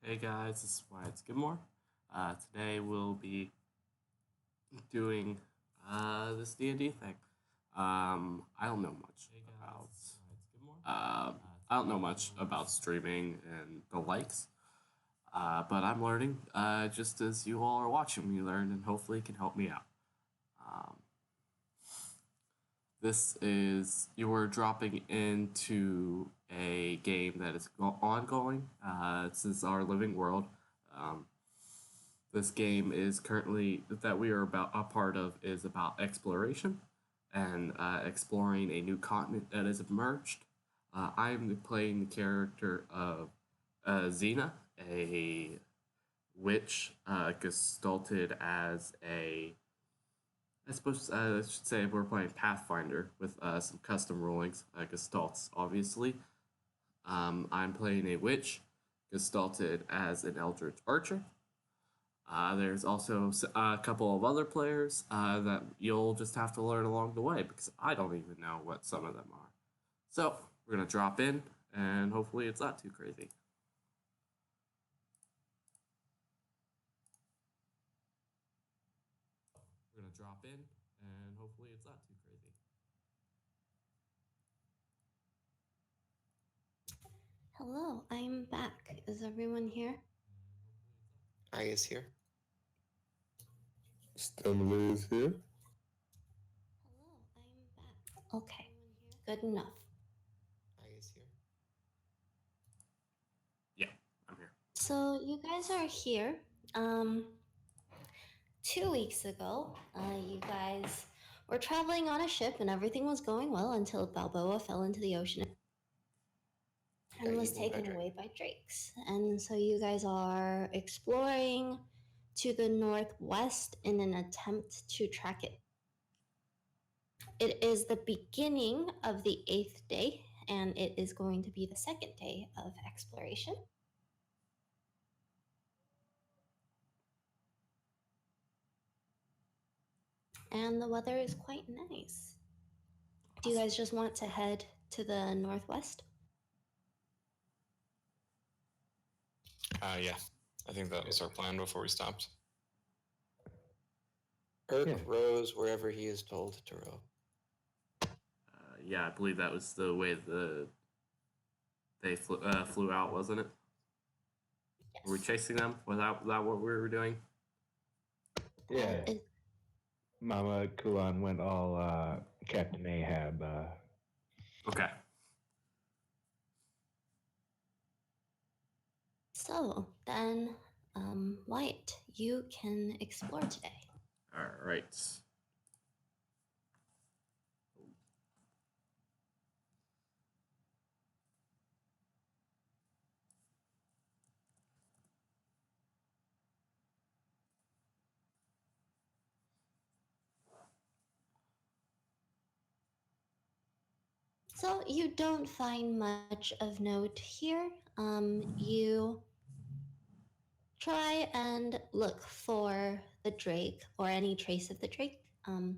Hey guys, this is Wyatt Skidmore. Today we'll be doing this D&D thing. I don't know much about I don't know much about streaming and the likes, but I'm learning just as you all are watching me learn, and hopefully it can help me out. Um, this is you are dropping into a game that is ongoing. This is our living world. Um, this game is currently that we are about a part of is about exploration and exploring a new continent that has emerged. I'm playing the character of Xena, a witch gestalted as a. I should say we're playing Pathfinder with some custom rulings, gestalts, obviously. I'm playing a witch gestalted as an eldritch archer. There's also a couple of other players that you'll just have to learn along the way because I don't even know what some of them are. So we're going to drop in and hopefully it's not too crazy. We're going to drop in and hopefully it's not too crazy. Hello, I'm back. Is everyone here? I is here. Stanley is here. Hello, I'm back. Okay, good enough. I is here. Yeah, I'm here. So you guys are here. 2 weeks ago, you guys were traveling on a ship and everything was going well until Balboa fell into the ocean and was taken away by drakes. And so you guys are exploring to the northwest in an attempt to track it. It is the beginning of the 8th day, and it is going to be the second day of exploration. And the weather is quite nice. Do you guys just want to head to the northwest? Yeah. I think that was our plan before we stopped. Urk Yeah. rows wherever he is told to row. Yeah, I believe that was the way they flew out, wasn't it? Yes. Were we chasing them? Was that what we were doing? Yeah. Mama Kulan went all Captain Ahab. Okay. So then, Wyatt, you can explore today. All right. So you don't find much of note here. You try and look for the drake or any trace of the drake.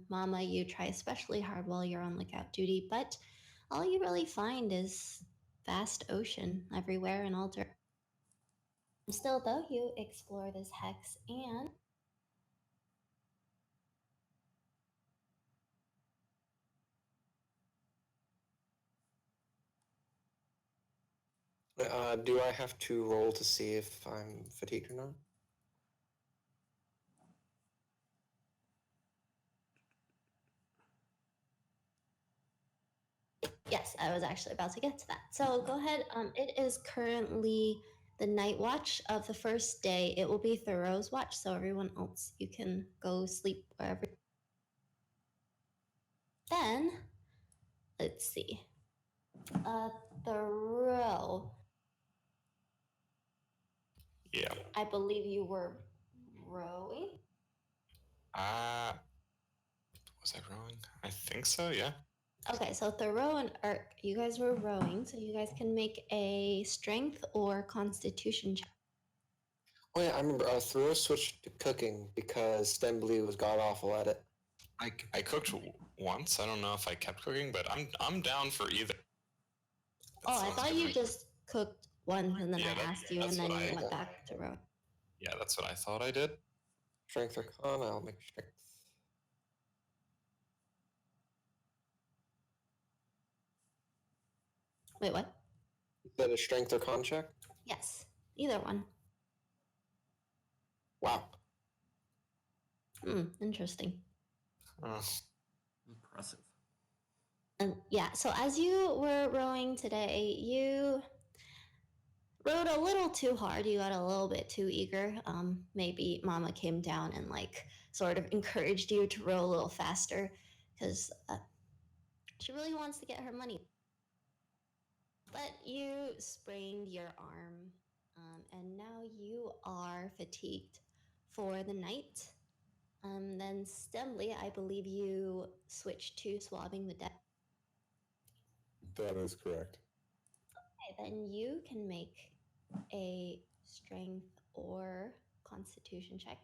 Mama, you try especially hard while you're on lookout duty, but all you really find is vast ocean everywhere in all directions. Still, though, you explore this hex and Do I have to roll to see if I'm fatigued or not? yes, I was actually about to get to that. So go ahead. It is currently the night watch of the first day. It will be Thoreau's watch, so everyone else, you can go sleep wherever. Then, let's see. Thoreau, Yeah. I believe you were rowing. Was I rowing? I think so, yeah. Okay, so Thoreau and Urk, you guys were rowing, so you guys can make a strength or constitution check. Oh yeah, I remember Thoreau switched to cooking because Stembly was god awful at it. I cooked once. I don't know if I kept cooking, but I'm down for either. Oh, I thought you just cooked once, and then Yeah, I asked you, and that's then what you I- went back to rowing. Yeah, that's what I thought I did. Strength or con? I'll make strength. Wait, what? You said a strength or con check? Yes, either one. Wow. Interesting. Impressive. And yeah, so as you were rowing today, you rowed a little too hard. You got a little bit too eager. Maybe Mama came down and like sort of encouraged you to row a little faster because she really wants to get her money. But you sprained your arm, and now you are fatigued for the night. Then Stemley, I believe you switched to swabbing the deck. That is correct. Okay, then you can make a strength or constitution check.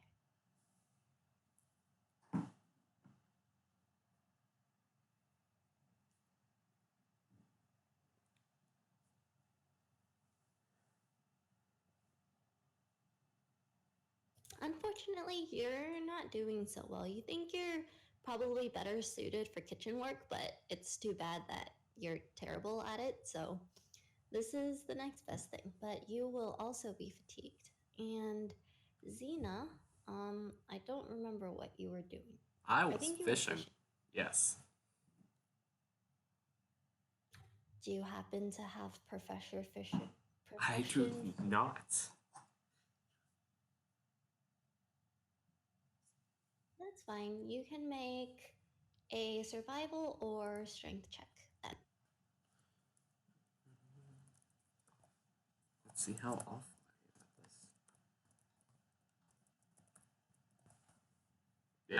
Unfortunately, you're not doing so well. You think you're probably better suited for kitchen work, but it's too bad that you're terrible at it. So this is the next best thing. But you will also be fatigued. And Xena, I don't remember what you were doing. I was think you were fishing. fishing. Yes. Do you happen to have Professor Fisher? I do not. That's fine. You can make a survival or strength check then. Let's see how awful I am at this.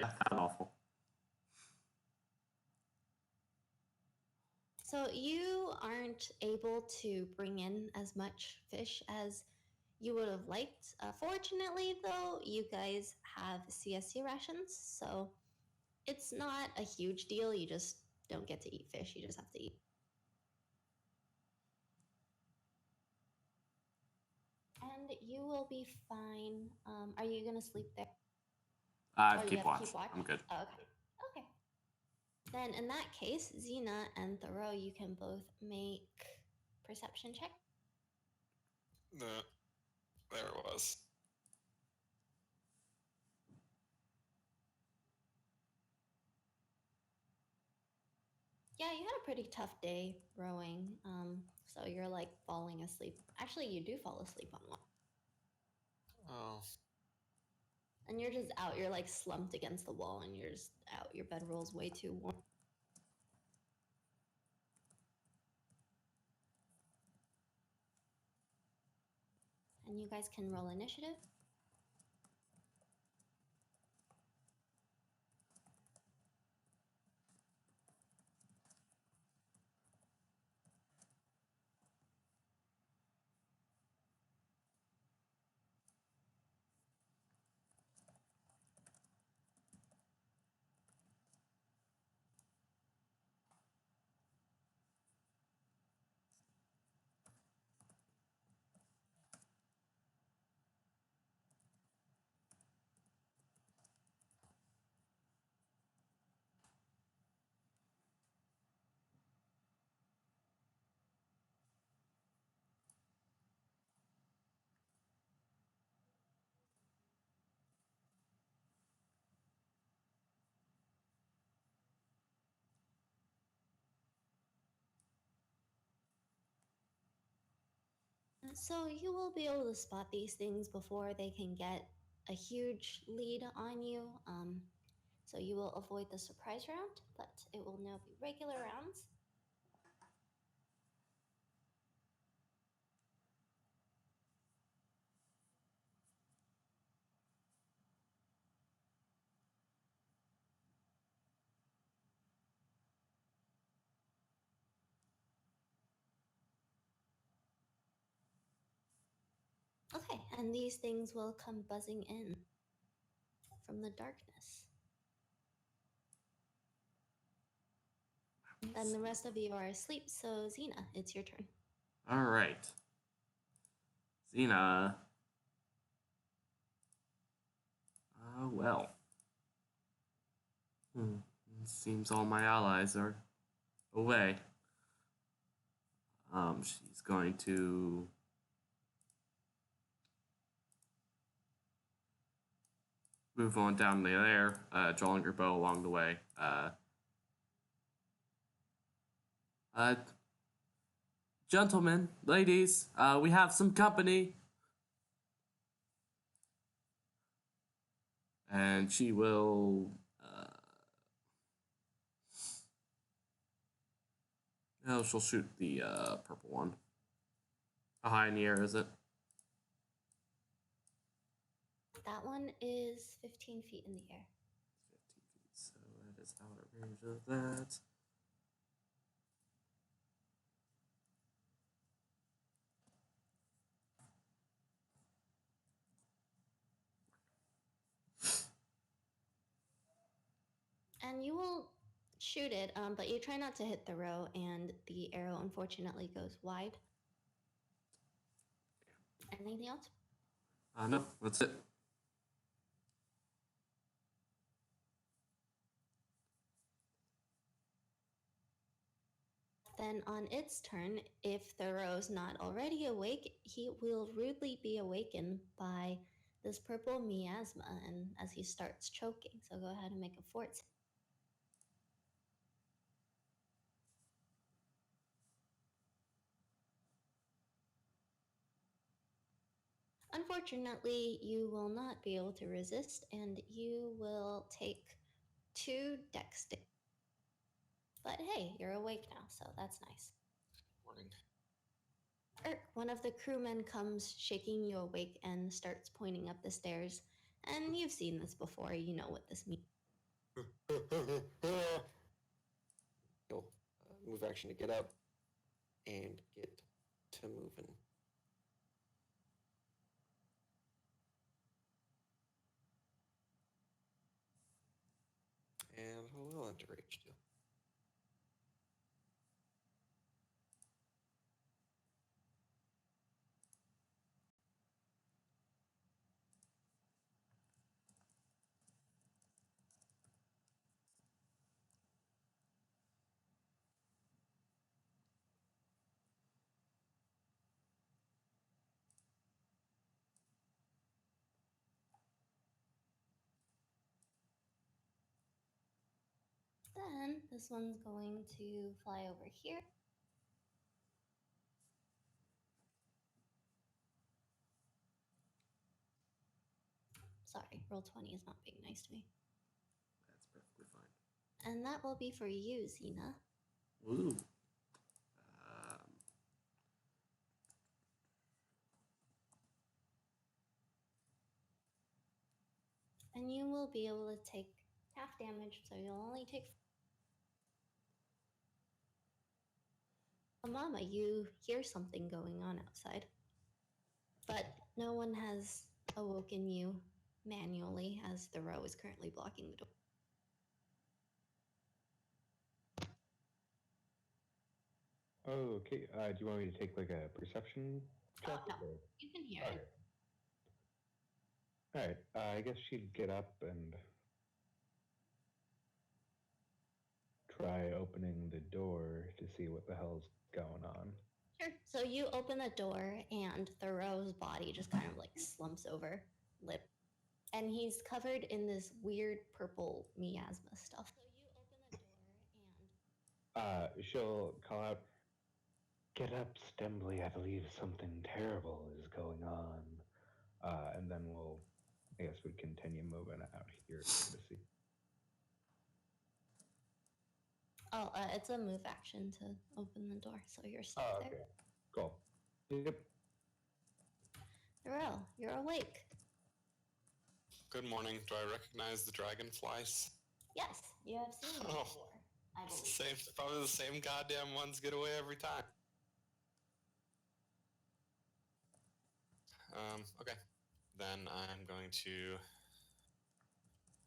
Yeah, not awful. So you aren't able to bring in as much fish as you would have liked. Fortunately, though, you guys have CSC rations, so it's not a huge deal. You just don't get to eat fish. You just have to eat. And you will be fine. Are you going to sleep there? Or Keep you have watch. to keep watch? I'm good. Oh, okay. Okay. Then in that case, Xena and Thoreau, you can both make perception check. There it was. Yeah, you had a pretty tough day rowing. So you're like falling asleep. Actually, you do fall asleep on one. Oh. And you're just out. You're like slumped against the wall and you're just out. Your bedroll's way too warm. And you guys can roll initiative. So you will be able to spot these things before they can get a huge lead on you. So you will avoid the surprise round, but it will now be regular rounds. Okay, and these things will come buzzing in from the darkness. And the rest of you are asleep, so Xena, it's your turn. All right. Xena. Well. Seems all my allies are away. She's going to move on down there, drawing her bow along the way. Gentlemen, ladies, we have some company. And she will. Oh, she'll shoot the purple one. How high in the air is it? That one is 15 feet in the air. 15 feet, so that is out of range of that. And you will shoot it, but you try not to hit the row, and the arrow unfortunately goes wide. Anything else? No, that's it. Then on its turn, if Thoreau's not already awake, he will rudely be awakened by this purple miasma, and as he starts choking. So go ahead and make a fort. Unfortunately, you will not be able to resist, and you will take 2 dex. But hey, you're awake now, so that's nice. Morning. One of the crewmen comes shaking you awake and starts pointing up the stairs. And you've seen this before, you know what this means. You'll move action to get up and get to moving. And we'll enter rage too. Then this one's going to fly over here. Sorry, roll 20 is not being nice to me. That's perfectly fine. And that will be for you, Xena. Ooh. And you will be able to take half damage, so you'll only take... Mama, you hear something going on outside. But no one has awoken you manually, as the row is currently blocking the door. Oh, okay. Do you want me to take like a perception check? Oh, no. You can hear it. All right. I guess she'd get up and try opening the door to see what the hell's going on. Sure. So you open the door, and Thoreau's body just kind of like slumps over, lip, and he's covered in this weird purple miasma stuff. So you open the door, and she'll call out, "Get up, Stembly, I believe something terrible is going on." And then I guess we'd continue moving out here to see. it's a move action to open the door, so you're stuck Okay. there. Cool. Yep. Thoreau, you're awake. Good morning. Do I recognize the dragonflies? Yes, you have seen them Oh. before, I believe. Same, probably the same goddamn ones get away every time. Okay. Then I'm going to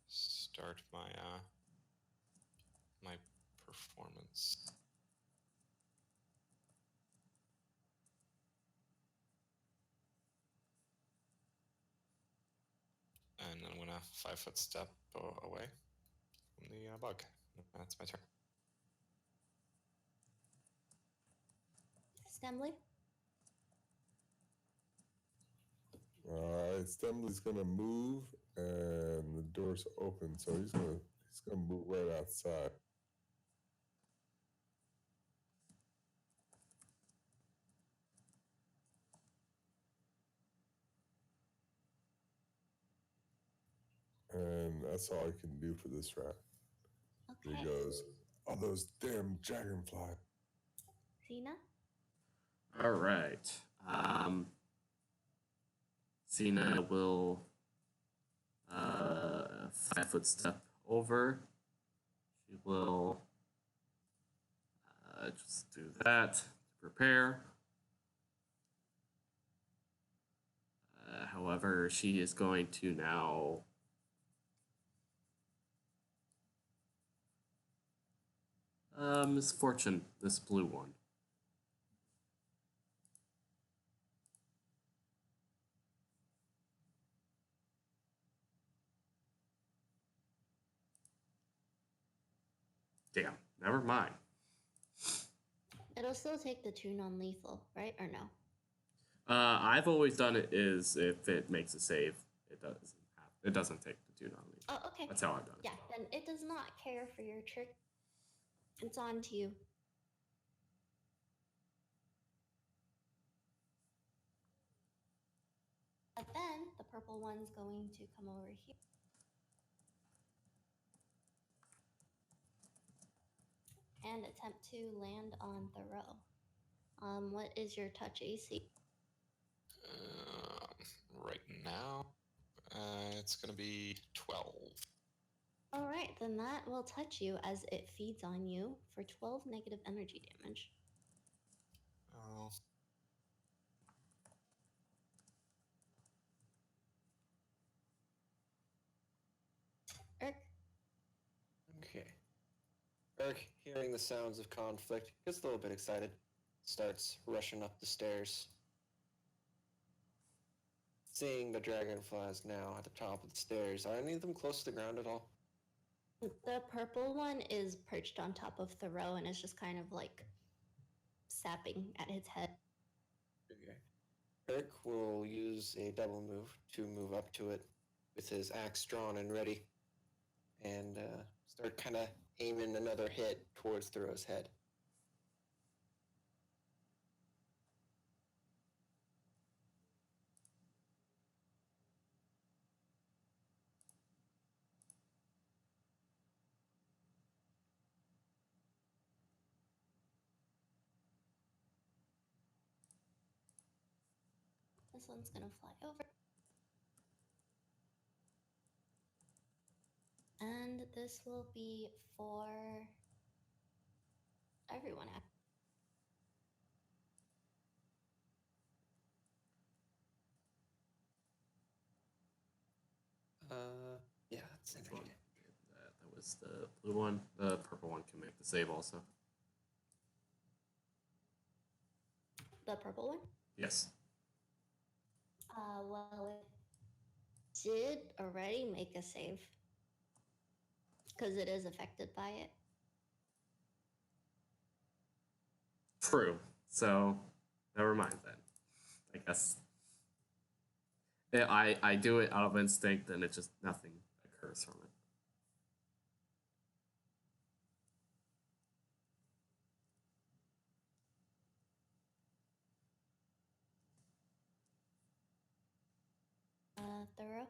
start my my performance. And then I'm gonna 5-foot step away from the bug. That's my turn. Stembly? Stemley's gonna move, and the door's open, so he's gonna move right outside. And that's all I can do for this round. Okay. He goes, "Oh, those damn dragonfly!" Xena? All right. Xena will 5-foot step over. She will just do that to prepare. However, she is going to now misfortune this blue one. Damn, never mind. It'll still take the 2 non-lethal, right? Or no? I've always done it is if it makes a save, it doesn't take the 2 non-lethal. Oh, okay. That's how I've done it. Yeah, then it does not care for your trick. It's on to you. But then the purple one's going to come over here. And attempt to land on Thoreau. What is your touch AC? Right now, it's gonna be 12. All right, then that will touch you as it feeds on you for 12 negative energy damage. Oh. Eric? Okay. Eric, hearing the sounds of conflict, gets a little bit excited. Starts rushing up the stairs. Seeing the dragonflies now at the top of the stairs, are any of them close to the ground at all? The purple one is perched on top of Thoreau and is just kind of like sapping at his head. Okay. Eric will use a double move to move up to it with his axe drawn and ready, and start kind of aiming another hit towards Thoreau's head. This one's gonna fly over. And this will be for everyone. Yeah, that's Which one? That was the blue one. The purple one can make the save also. The purple one? Yes. Well, it did already make a save because it is affected by it. True. So, never mind then. I guess. Yeah, I do it out of instinct, and it just nothing occurs from it. Thorough?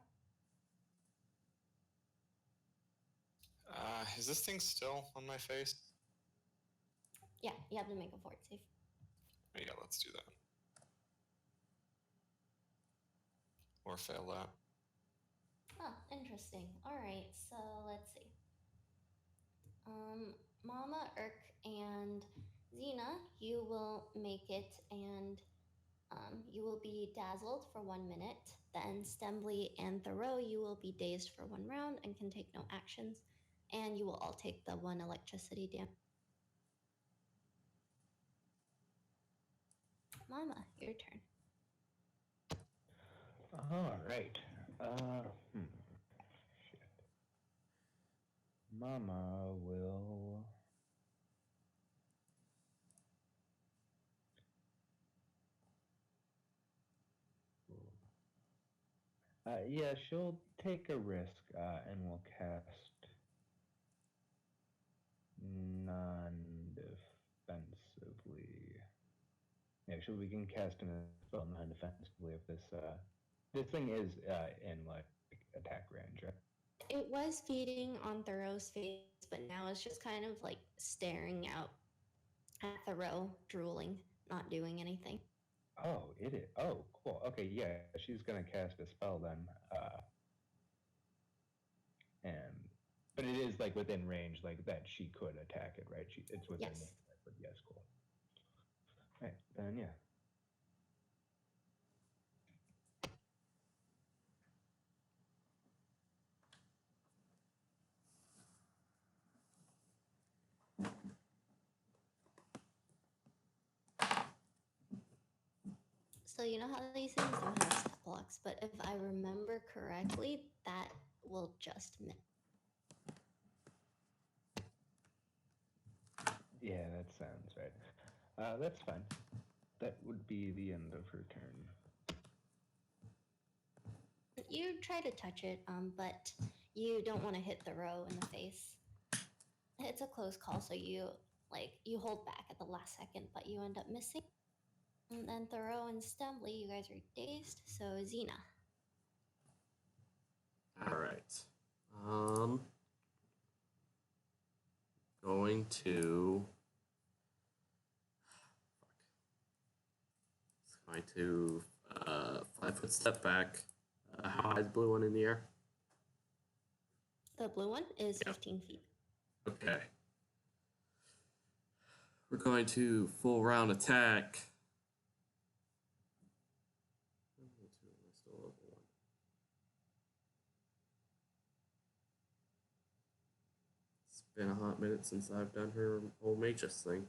Is this thing still on my face? Yeah, you have to make a fort save. Yeah, let's do that. Or fail that. Oh, interesting. All right, so let's see. Mama, Urk, and Xena, you will make it, and you will be dazzled for 1 minute. Then Stembly and Thoreau, you will be dazed for 1 round and can take no actions. And you will all take the 1 electricity damage. Mama, your turn. All right. Mama will. Yeah, she'll take a risk and will cast non-defensively. Yeah, we can cast a spell non-defensively if this thing is in like attack range, right? It was feeding on Thoreau's face, but now it's just kind of like staring out at Thoreau, drooling, not doing anything. Oh, it is. Oh, cool. Okay, yeah, she's gonna cast a spell then, and but it is like within range, like that she could attack it, right? It's within. Yes. But yes, cool. Right, then yeah. So you know how these things don't have stat blocks, but if I remember correctly, that will just miss. Yeah, that sounds right. That's fine. That would be the end of her turn. You try to touch it, but you don't want to hit Thoreau in the face. It's a close call, so you hold back at the last second, but you end up missing. And then Thoreau and Stumbly, you guys are dazed. So Xena. All right. Going to. It's going to 5 foot step back. How high is the blue one in the air? The blue one is Yeah. 15 feet. Okay. We're going to full round attack. It's been a hot minute since I've done her old magus thing.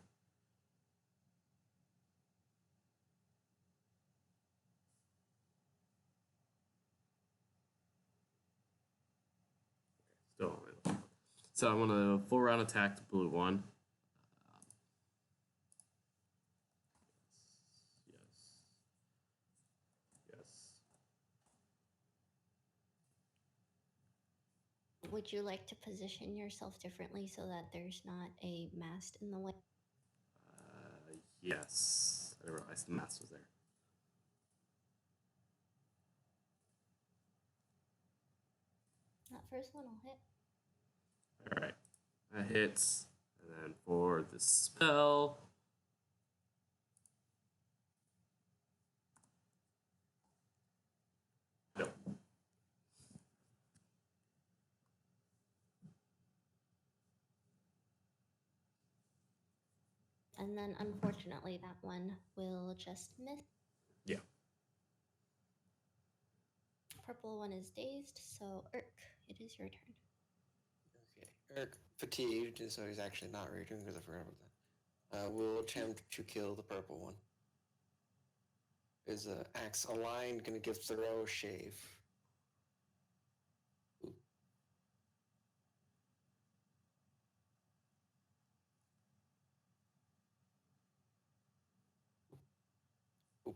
Still on my list. So I'm gonna full round attack the blue one. Yes. Yes. Would you like to position yourself differently so that there's not a mast in the way? Yes. I realized the mast was there. That first one will hit. Alright. That hits. And then for the spell. Nope. And then unfortunately that one will just miss. Yeah. Purple one is dazed, so Urk, it is your turn. Okay. Eric, fatigued, and so he's actually not raging because I forgot about that. Will attempt to kill the purple one. Is axe aligned, gonna give Thoreau a shave. Ooh. Ooh.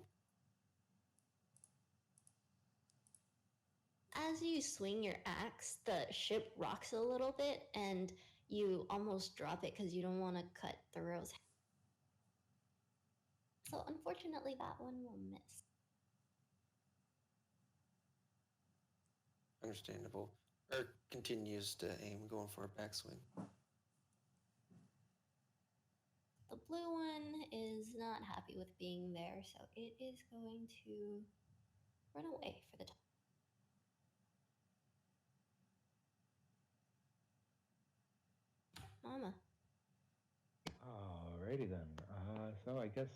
As you swing your axe, the ship rocks a little bit and you almost drop it because you don't want to cut Thoreau's head. So unfortunately that one will miss. Understandable. Eric continues to aim, going for a backswing. The blue one is not happy with being there, so it is going to run away for the time. Mama. Alrighty then. So I guess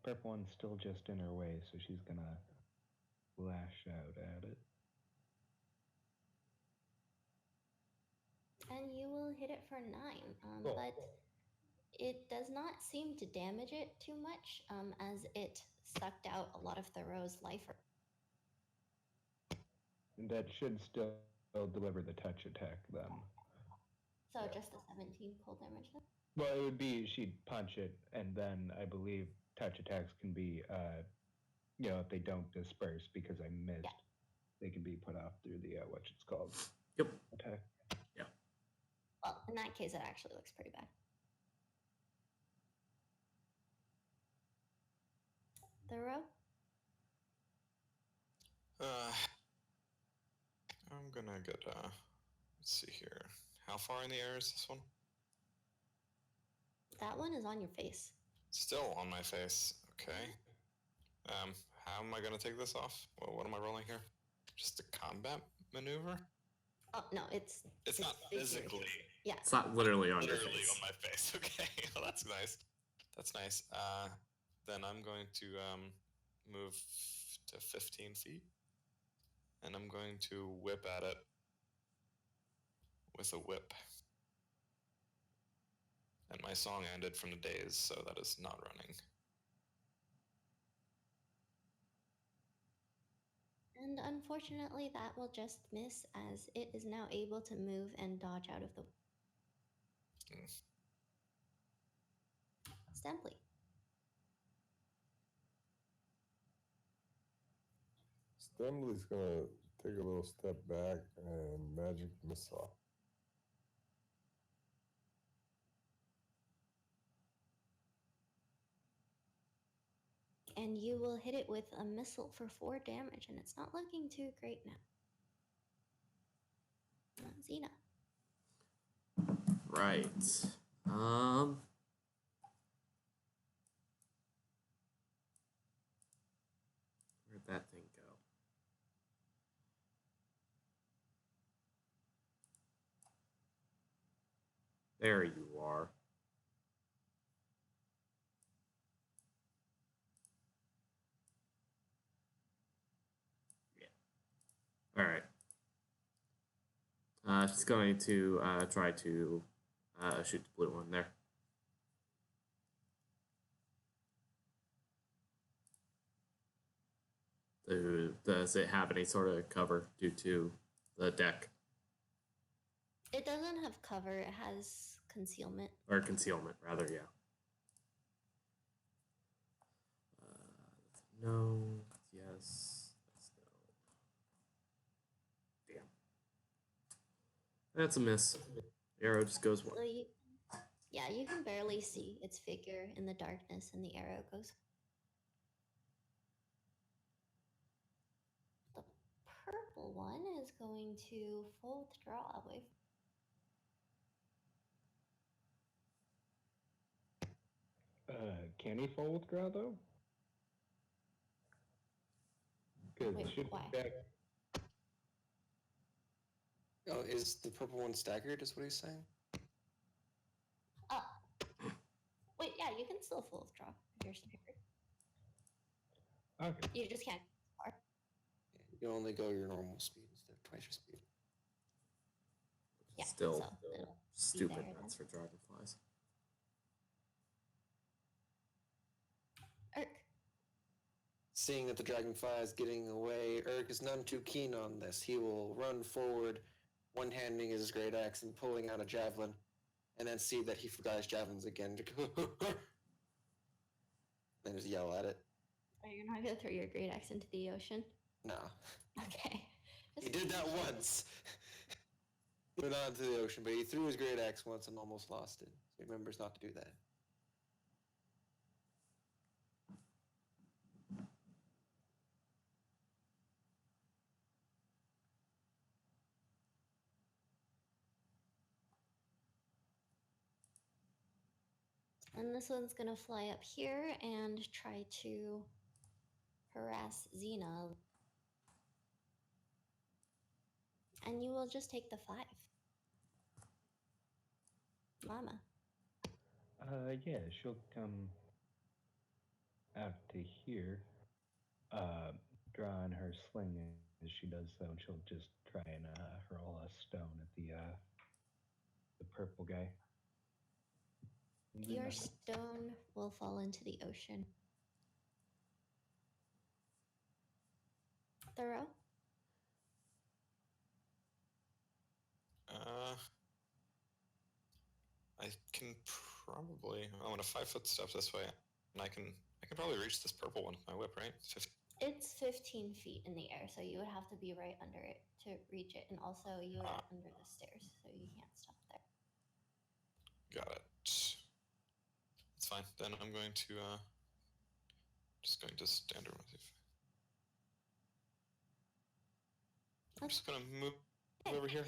purple one's still just in her way, so she's gonna lash out at it. And you will hit it for 9, Cool. but it does not seem to damage it too much, as it sucked out a lot of Thoreau's life. That should still deliver the touch attack then. So Yeah. just the 17 cold damage then? Well, it would be she'd punch it, and then I believe touch attacks can be, if they don't disperse because I missed, they can be put off through the what it's called. Yep. Attack. Yeah. Well, in that case, it actually looks pretty bad. Thorough? I'm gonna get, let's see here. How far in the air is this one? That one is on your face. Still on my face. Okay. How am I gonna take this off? Well, what am I rolling here? Just a combat maneuver? Oh, no, it's not physically. Yeah. It's not literally on your Literally face. on my face. Okay, well, that's nice. That's nice. Then I'm going to move to 15 feet, and I'm going to whip at it with a whip. And my song ended from the days, so that is not running. And unfortunately, that will just miss as it is now able to move and dodge out of the. Stemply. Stumbly's gonna take a little step back and magic missile. And you will hit it with a missile for 4 damage, and it's not looking too great now. Xena. Right. Where'd that thing go? There you are. Yeah. All right. She's going to try to shoot the blue one there. Does it have any sort of cover due to the deck? It doesn't have cover, it has concealment. Or concealment, rather, yeah. No, yes, that's no. Damn. That's a miss. The arrow just goes one. So you can barely see its figure in the darkness, and the arrow goes. The purple one is going to full draw away. Can he full withdraw though? Wait, why? Oh, is the purple one staggered? Is what he's saying? Wait, yeah, you can still full withdraw if you're staggered. Okay. You just can't go far. You only go your normal speed instead of twice your speed. Yeah, Still so it'll be stupid there nuts for dragonflies. Urk. Seeing that the dragonfly is getting away, Urk is none too keen on this. He will run forward, one-handing his great axe and pulling out a javelin, and then see that he forgot his javelins again. Then just yell at it. Oh, you're not gonna throw your great axe into the ocean? No. Okay. He did that once. He went on to the ocean, but he threw his great axe once and almost lost it. So he remembers not to do that. And this one's gonna fly up here and try to harass Xena. And you will just take the 5. Mama. Yeah, she'll come out to here, drawing her sling as she does so, and she'll just try and hurl a stone at the purple guy. Your stone will fall into the ocean. Thorough? can probably. I want a 5-foot step this way, and I can probably reach this purple one with my whip, right? It's 15 feet in the air, so you would have to be right under it to reach it, and also you are under the stairs, so you can't stop there. Got it. It's fine. Then I'm going to just going to standard motive. I'm just gonna move over here.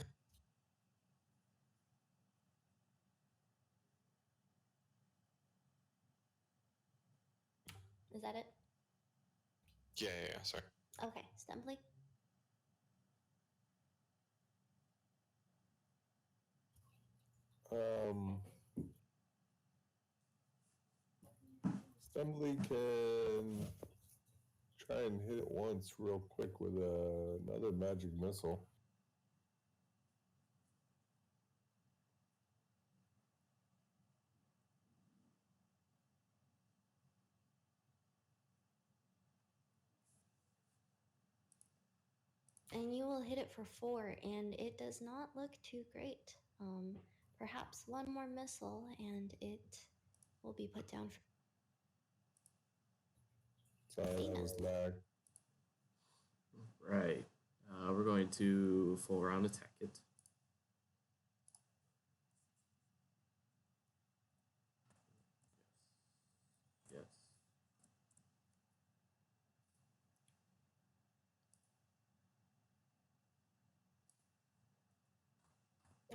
Is that it? Yeah. Sorry. Okay, Stumbly. Stumbly can try and hit it once real quick with another magic missile. And you will hit it for 4, and it does not look too great. Perhaps one more missile, and it will be put down for. Sorry, that was lag. Right. We're going to full round attack it. Yes.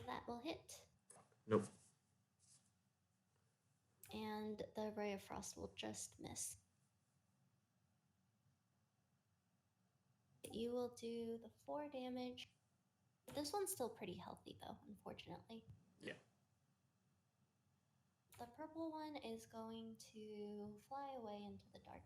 That will hit. Nope. And the Ray of Frost will just miss. You will do the 4 damage. This one's still pretty healthy, though, unfortunately. Yeah. The purple one is going to fly away into the dark.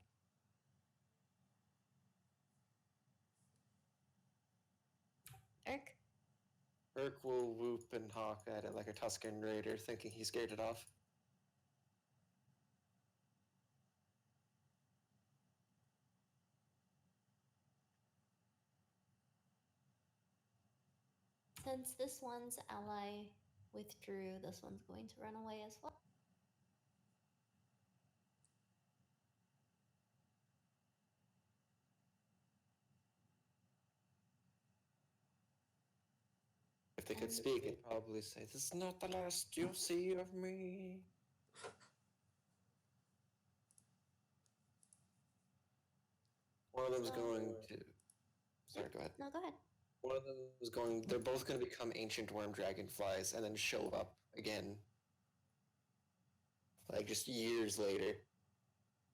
Urk will whoop and hawk at it like a Tuscan raider, thinking he scared it off. Since this one's ally withdrew, this one's going to run away as well. If they could speak, they'd probably say, "This is not the last you'll see of me." One of them's going to... Sorry, go ahead. No, go ahead. One of them is going... They're both going to become ancient worm dragonflies and then show up again. Like, just years later.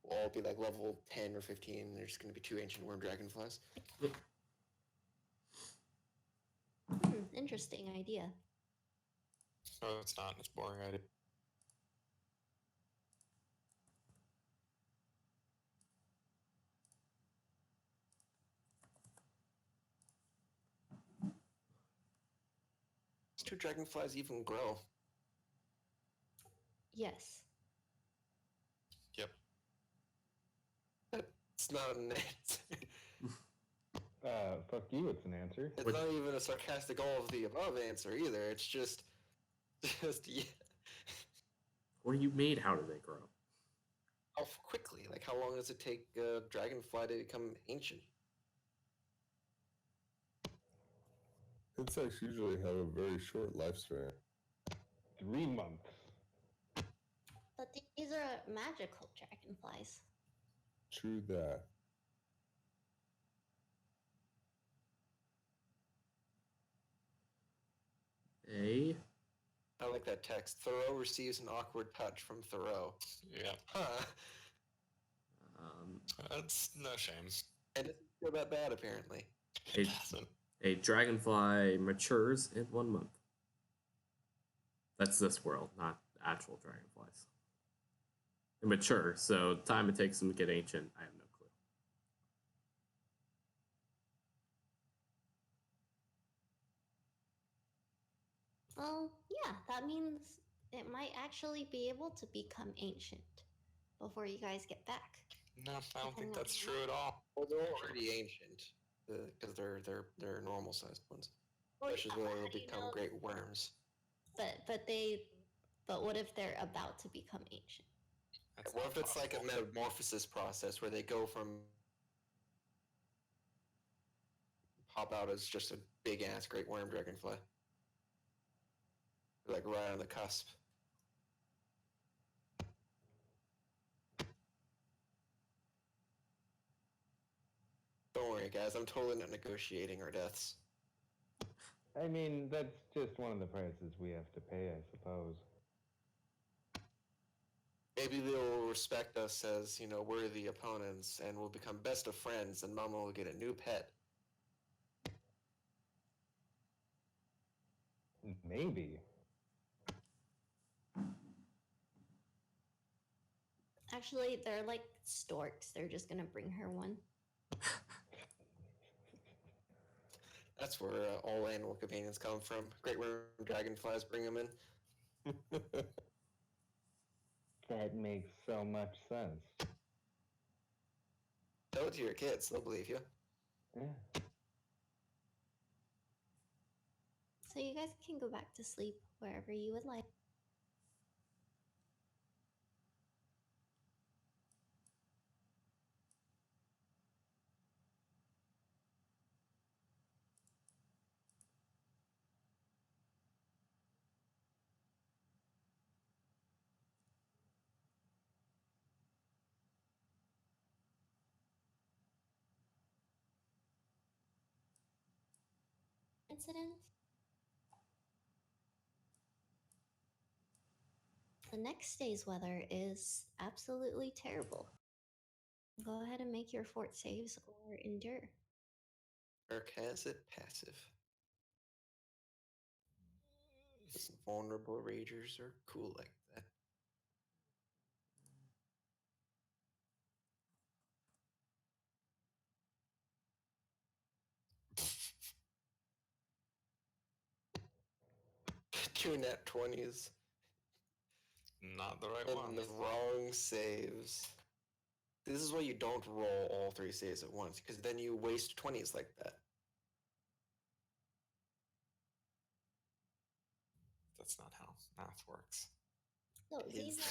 We'll all be like level 10 or 15, and there's going to be 2 ancient worm dragonflies. Interesting idea. No, it's not. It's boring idea. These 2 dragonflies even grow. Yes. Yep. It's not an answer. Fuck you, it's an answer. It's not even a sarcastic all of the above answer either. It's just yeah. What do you mean? How do they grow? How quickly? Like, how long does it take a dragonfly to become ancient? Insects usually have a very short lifespan. 3 months. But these are magical dragonflies. True that. I like that text. Thoreau receives an awkward touch from Thoreau. Yeah. Huh. That's no shame. And it doesn't feel that bad, apparently. It doesn't. A dragonfly matures in 1 month. That's this world, not actual dragonflies. They mature, so the time it takes them to get ancient, I have no clue. Well, yeah, that means it might actually be able to become ancient before you guys get back. No, I don't think that's true at all. Well, they're already ancient because they're normal sized ones. Well, Which is yeah, where how they'll do you become know? great worms. But they But what if they're about to become ancient? What if it's like a metamorphosis process where they go from pop out as just a big ass great worm dragonfly? Like right on the cusp. Don't worry, guys. I'm totally not negotiating our deaths. I mean, that's just one of the prices we have to pay, I suppose. Maybe they'll respect us as, worthy opponents, and we'll become best of friends, and Mama will get a new pet. Maybe. Actually, they're like storks. They're just gonna bring her one. That's where all animal companions come from. Great worm dragonflies bring them in. That makes so much sense. Tell it to your kids, they'll believe you. Yeah. So you guys can go back to sleep wherever you would like. Incident. The next day's weather is absolutely terrible. Go ahead and make your fort saves or endure. Eric has it passive. Some vulnerable ragers are cool like that. Two net 20s. Not the right And one. the wrong saves. This is why you don't roll all 3 saves at once, because then you waste 20s like that. That's not how math works. So, Xena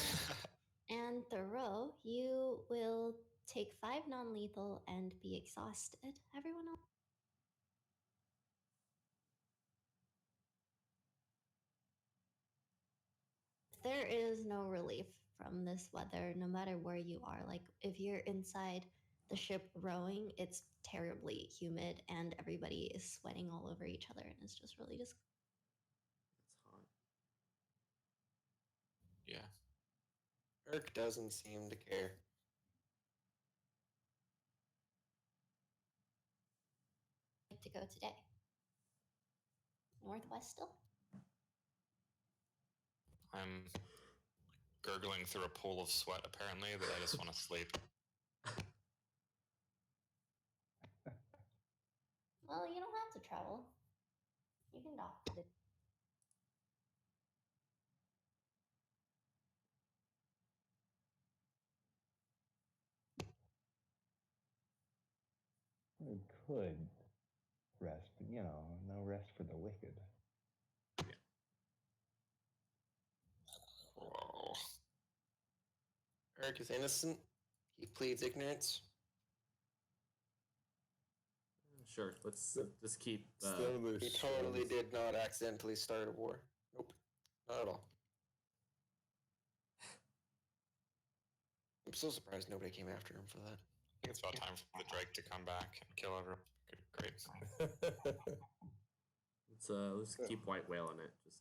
and Thoreau, you will take 5 non-lethal and be exhausted. Everyone else? There is no relief from this weather, no matter where you are. Like, if you're inside the ship rowing, it's terribly humid and everybody is sweating all over each other, and it's just really just. It's hot. Yeah. Eric doesn't seem to care. To go today. Northwest still? I'm gurgling through a pool of sweat, apparently, that I just want to sleep. Well, you don't have to travel. You can dock for the. We could rest, but no rest for the wicked. Whoa. Eric is innocent. He pleads ignorance. Sure, let's just keep. He totally did not accidentally start a war. Nope, not at all. I'm so surprised nobody came after him for that. I think it's about time for the Drake to come back and kill everyone. Great. Let's keep white whaling it. Just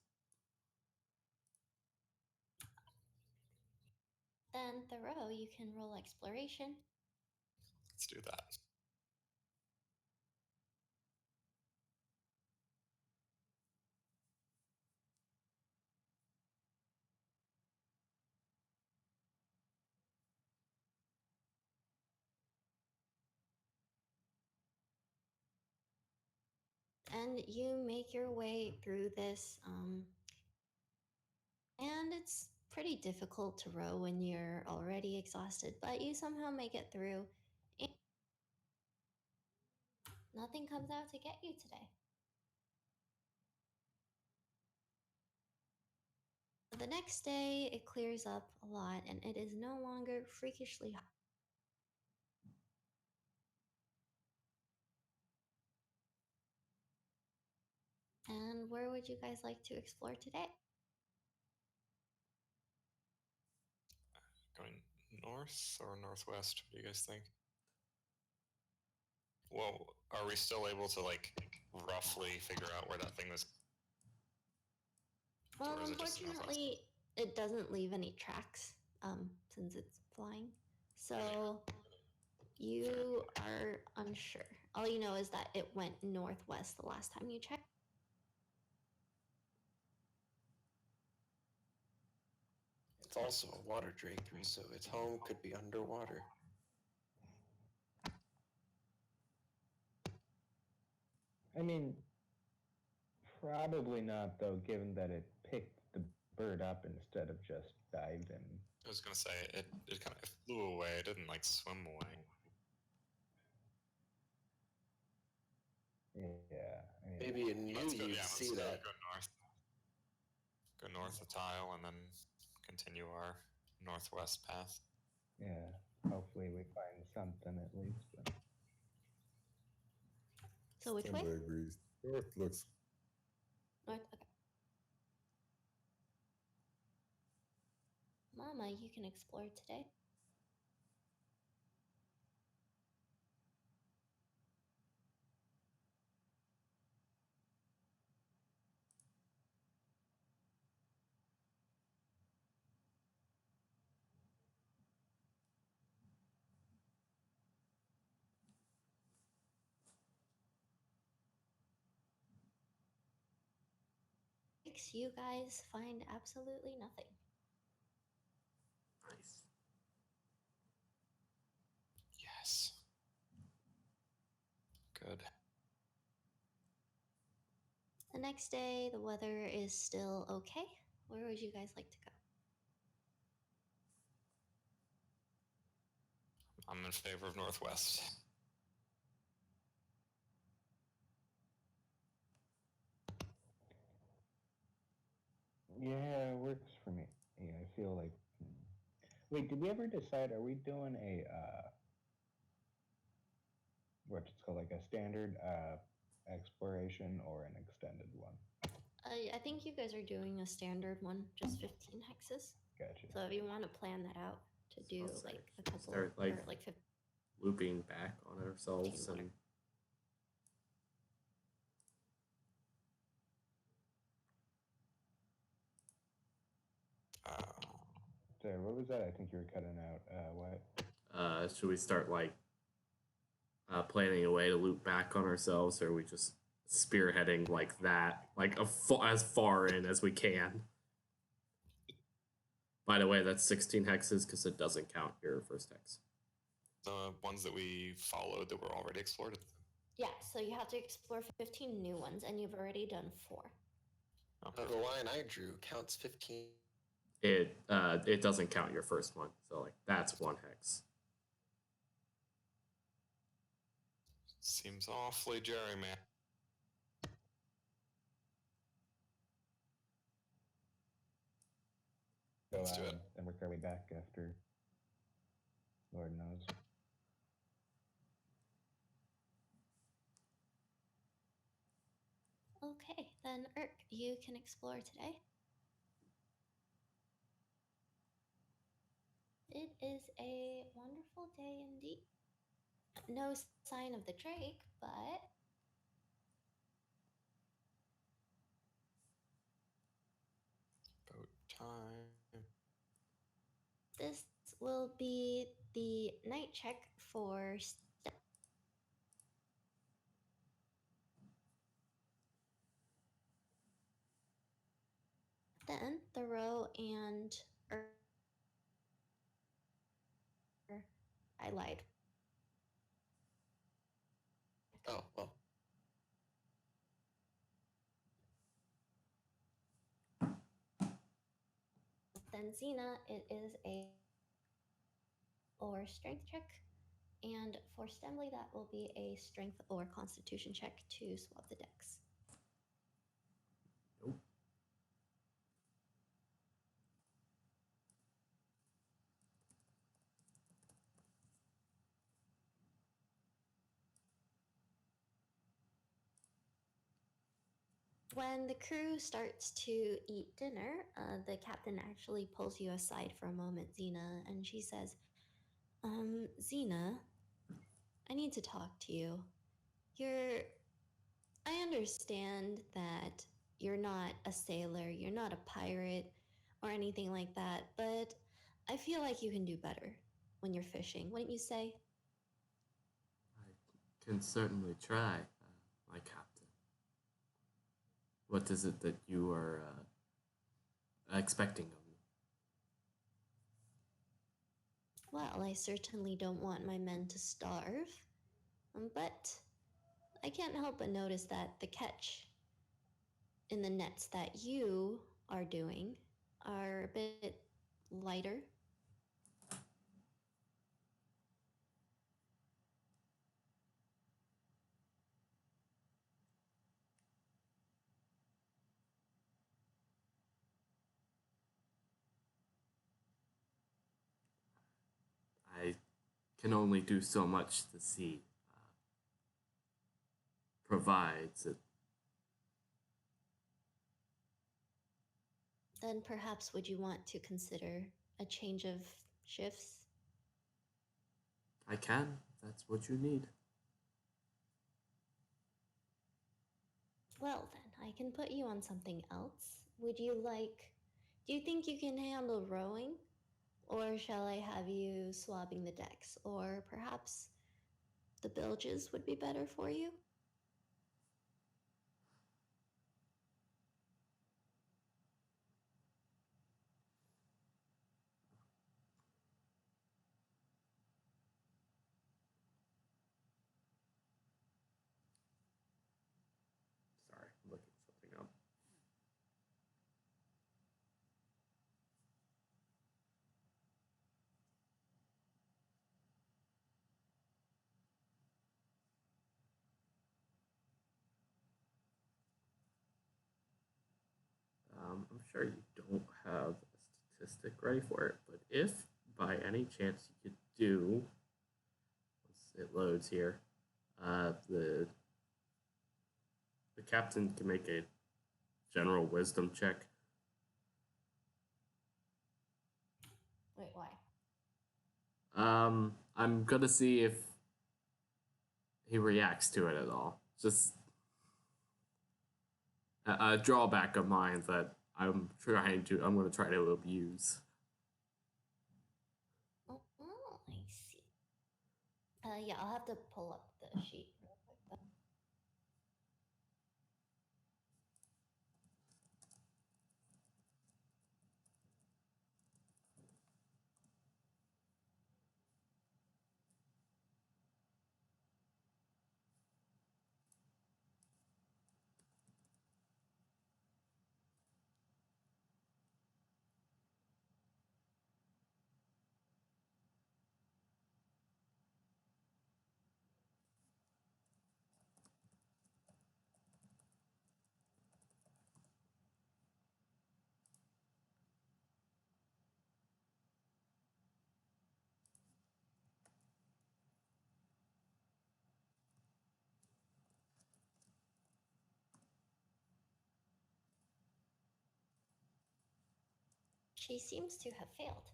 Then Thoreau, you can roll exploration. Let's do that. And you make your way through this, and it's pretty difficult to row when you're already exhausted, but you somehow make it through. Nothing comes out to get you today. The next day, it clears up a lot and it is no longer freakishly hot. And where would you guys like to explore today? Going north or northwest? What do you guys think? Well, are we still able to like roughly figure out where that thing was? Well, Or is it just unfortunately, it doesn't leave any tracks since it's flying. So you are unsure. All you know is that it went northwest the last time you checked. It's also a water drake, so its home could be underwater. I mean, probably not, though, given that it picked the bird up instead of just dived in. I was gonna say it kind of flew away. It didn't like swim away. Yeah. I mean, Maybe it knew you'd see that. Go north. Go north the tile and then continue our northwest path. yeah. Hopefully we find something at least. But... So which way? Somebody agrees. North looks. North. Okay. Mama, you can explore today. You guys find absolutely nothing. Nice. Yes. Good. The next day, the weather is still okay. Where would you guys like to go? I'm in favor of northwest. Yeah, it works for me. Yeah, I feel like. Wait, did we ever decide? Are we doing a what's called like a standard exploration or an extended one? I think you guys are doing a standard one, just 15 hexes. Gotcha. So if you want to plan that out to do I'll say, like a couple start, like, or like 15. Looping back on ourselves and Sorry, what was that? I think you were cutting out. What? should we start like planning a way to loop back on ourselves, or are we just spearheading like that, like as far in as we can? By the way, that's 16 hexes because it doesn't count your first hex. The ones that we followed that were already explored. Yeah, so you have to explore 15 new ones, and you've already done 4. The line I drew counts 15. It doesn't count your first one, so like that's 1 hex. Seems awfully gerrymandered. So, Let's do it. Then work our way back after. Lord knows. Okay, then Urk, you can explore today. It is a wonderful day indeed. No sign of the drake, but Boat time. this will be the night check for then Thoreau and I lied. Oh, well. Then Xena, it is a or strength check, and for Stemley that will be a strength or constitution check to swap the decks. Nope. When the crew starts to eat dinner, the captain actually pulls you aside for a moment, Xena, and she says, Xena, I need to talk to you. I understand that you're not a sailor, you're not a pirate, or anything like that, but I feel like you can do better when you're fishing, wouldn't you say? I can certainly try, my captain. What is it that you are expecting of me? Well, I certainly don't want my men to starve, but I can't help but notice that the catch in the nets that you are doing are a bit lighter. I can only do so much the sea provides. Then perhaps would you want to consider a change of shifts? I can. That's what you need. Well, then, I can put you on something else. Do you think you can handle rowing? Or shall I have you swabbing the decks? Or perhaps the bilges would be better for you? Sorry, I'm looking something up. I'm sure you don't have a statistic ready for it, but if by any chance you could do, once it loads here, the captain can make a general wisdom check. Wait, why? I'm gonna see if he reacts to it at all. Just a drawback of mine that I'm gonna try to abuse. Oh, I see. Yeah, I'll have to pull up the sheet real quick though. She seems to have failed.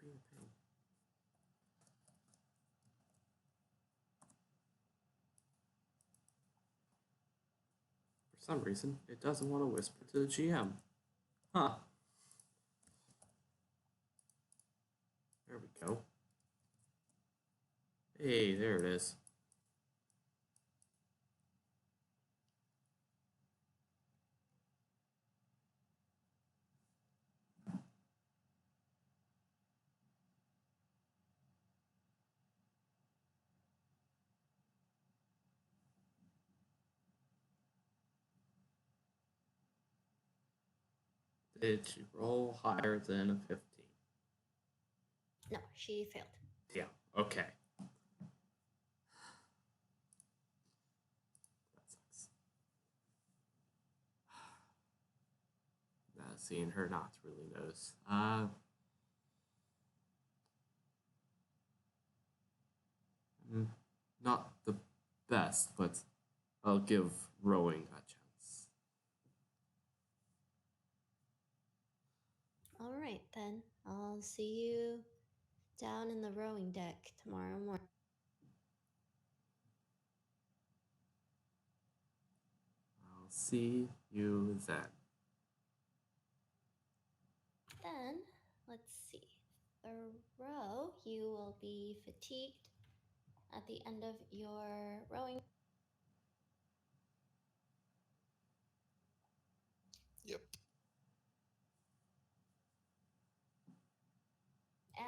Being a pain. For some reason, it doesn't want to whisper to the GM. Huh. There we go. Hey, there it is. Did she roll higher than a 15? No, she failed. Yeah, okay. seeing her not really notice. Not the best, but I'll give rowing a chance. All right, then. I'll see you down in the rowing deck tomorrow morning. I'll see you then. Then, let's see. The row, you will be fatigued at the end of your rowing. Yep.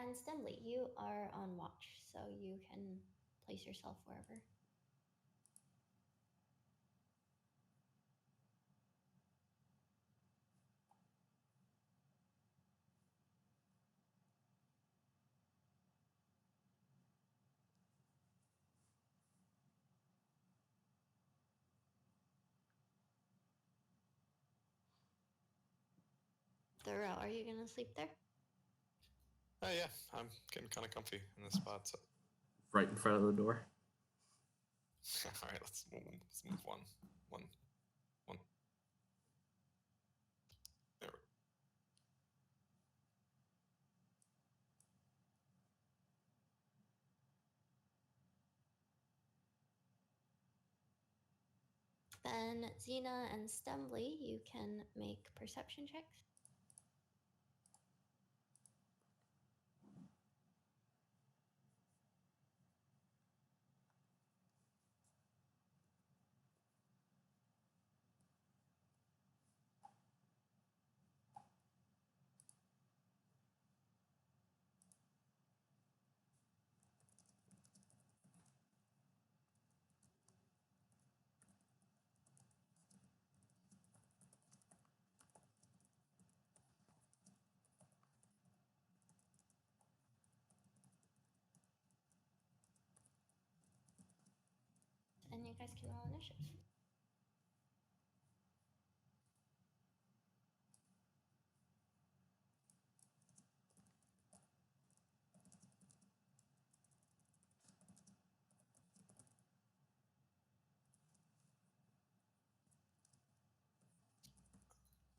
And Stemley, you are on watch, so you can place yourself wherever. Thorough, are you gonna sleep there? Oh yeah, I'm getting kind of comfy in this spot. So. Right in front of the door. All right, let's move one. There we go. Then Xena and Stemley, you can make perception checks. And you guys can roll initiative.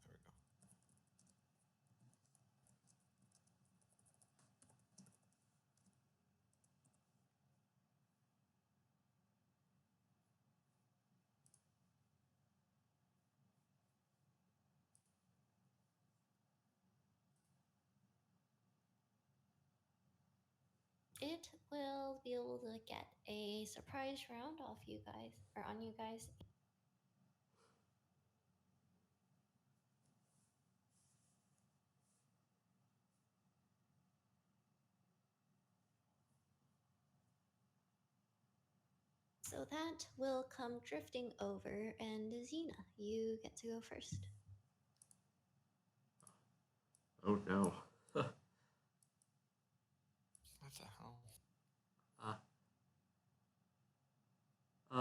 There we go. It will be able to get a surprise round off you guys, or on you guys. So that will come drifting over, and Xena, you get to go first. Oh no. What the hell?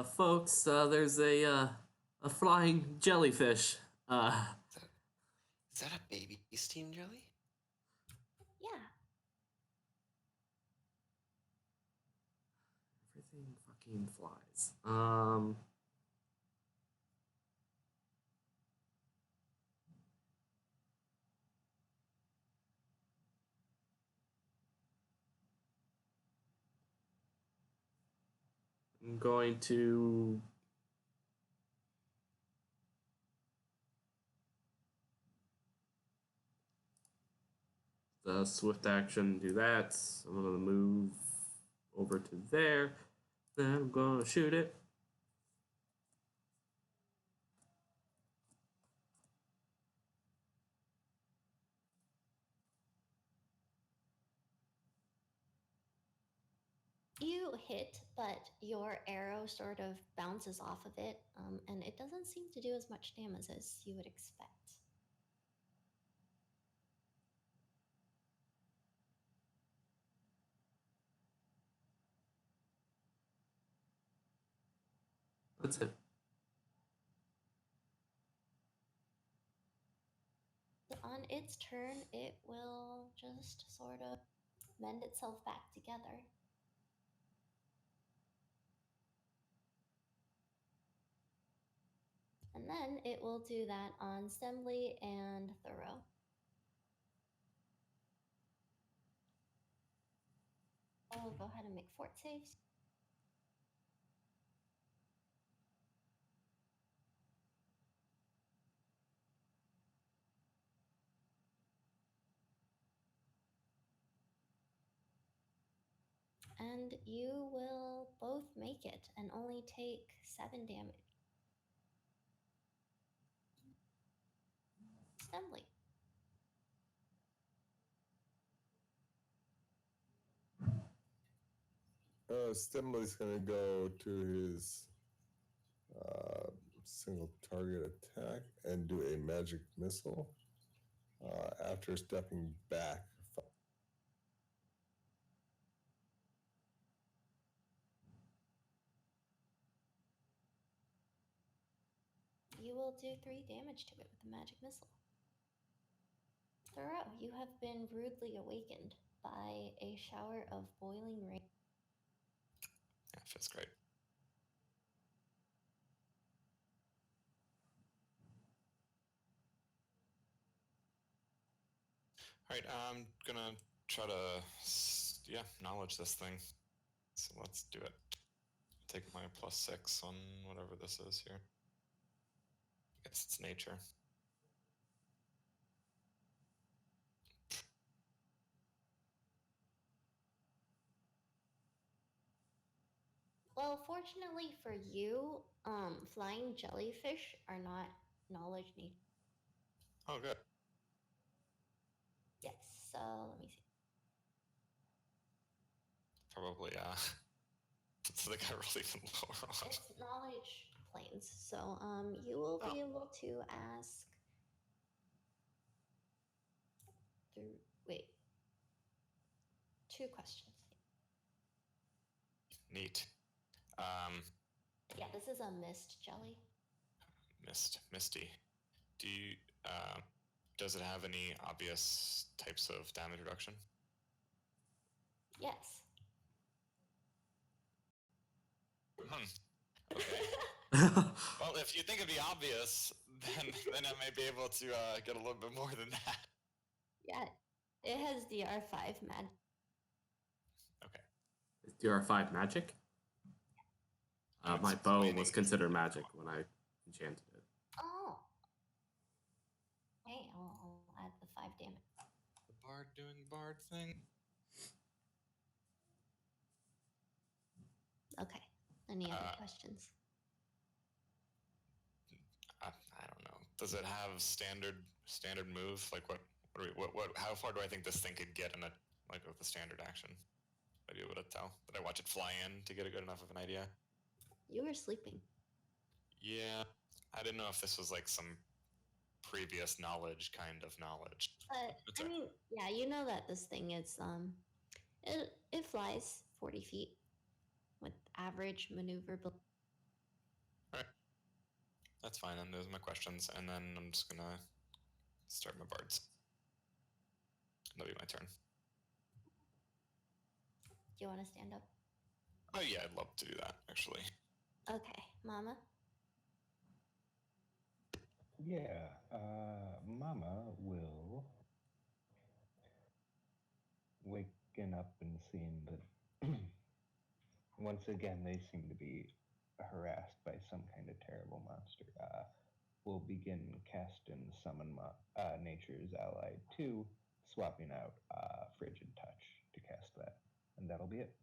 Folks, there's a flying jellyfish. Is that a baby steam jelly? Yeah. Everything fucking flies. I'm going to the swift action do that. I'm gonna move over to there. Then I'm gonna shoot it. You hit, but your arrow sort of bounces off of it, and it doesn't seem to do as much damage as you would expect. That's it. its turn, it will just sort of mend itself back together. And then it will do that on Stemley and Thoreau. Oh, go ahead and make fort saves. And you will both make it and only take 7 damage. Stemley. Stimulus gonna go to his single target attack and do a magic missile after stepping back. You will do 3 damage to it with the magic missile. Thoreau, you have been rudely awakened by a shower of boiling rain. Yeah, feels great. All right, I'm gonna try to, knowledge this thing. So let's do it. Take my +6 on whatever this is here. I guess it's nature. Well, fortunately for you, flying jellyfish are not knowledge needed. Oh, good. Yes, so let me see. Probably, so they got really even lower on. It's knowledge planes, so you will be able to ask through. Wait, 2 questions. Neat. Yeah, this is a mist jelly. Misty. Do you, does it have any obvious types of damage reduction? Yes. Okay. Well, if you think it'd be obvious, then I may be able to get a little bit more than that. Yeah, it has DR5 mag. Okay. Is DR5 magic? My It's bow winning. was considered magic when I enchanted it. Oh. Okay, I'll add the 5 damage. The bard doing bard thing. Okay. Any other questions? I don't know. Does it have standard move? Like what? How far do I think this thing could get in a with a standard action? I'd be able to tell. Did I watch it fly in to get a good enough of an idea? You were sleeping. Yeah, I didn't know if this was like some previous knowledge kind of knowledge. But I mean, yeah, you know that this thing is it flies 40 feet with average maneuverability. All right, that's fine. And those are my questions, and then I'm just gonna start my bards. That'll be my turn. Do you want to stand up? Oh yeah, I'd love to do that actually. Okay, Mama. Yeah, Mama will waking up and seeing that once again they seem to be harassed by some kind of terrible monster. We'll begin casting Summon Nature's Ally 2, swapping out Frigid Touch to cast that, and that'll be it.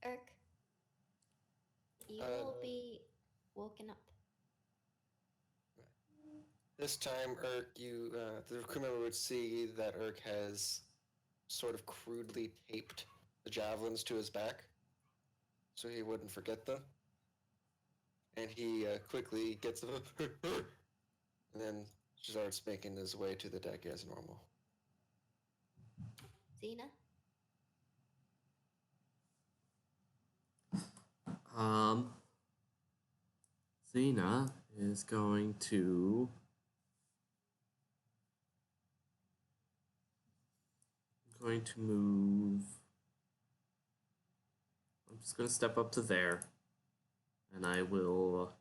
Irk, you will be woken up. This time, Urk, the crew member would see that Urk has sort of crudely taped the javelins to his back, so he wouldn't forget them. And he quickly gets them, and then starts making his way to the deck as normal. Xena? Xena is going to going to move. I'm just going to step up to there. And I will.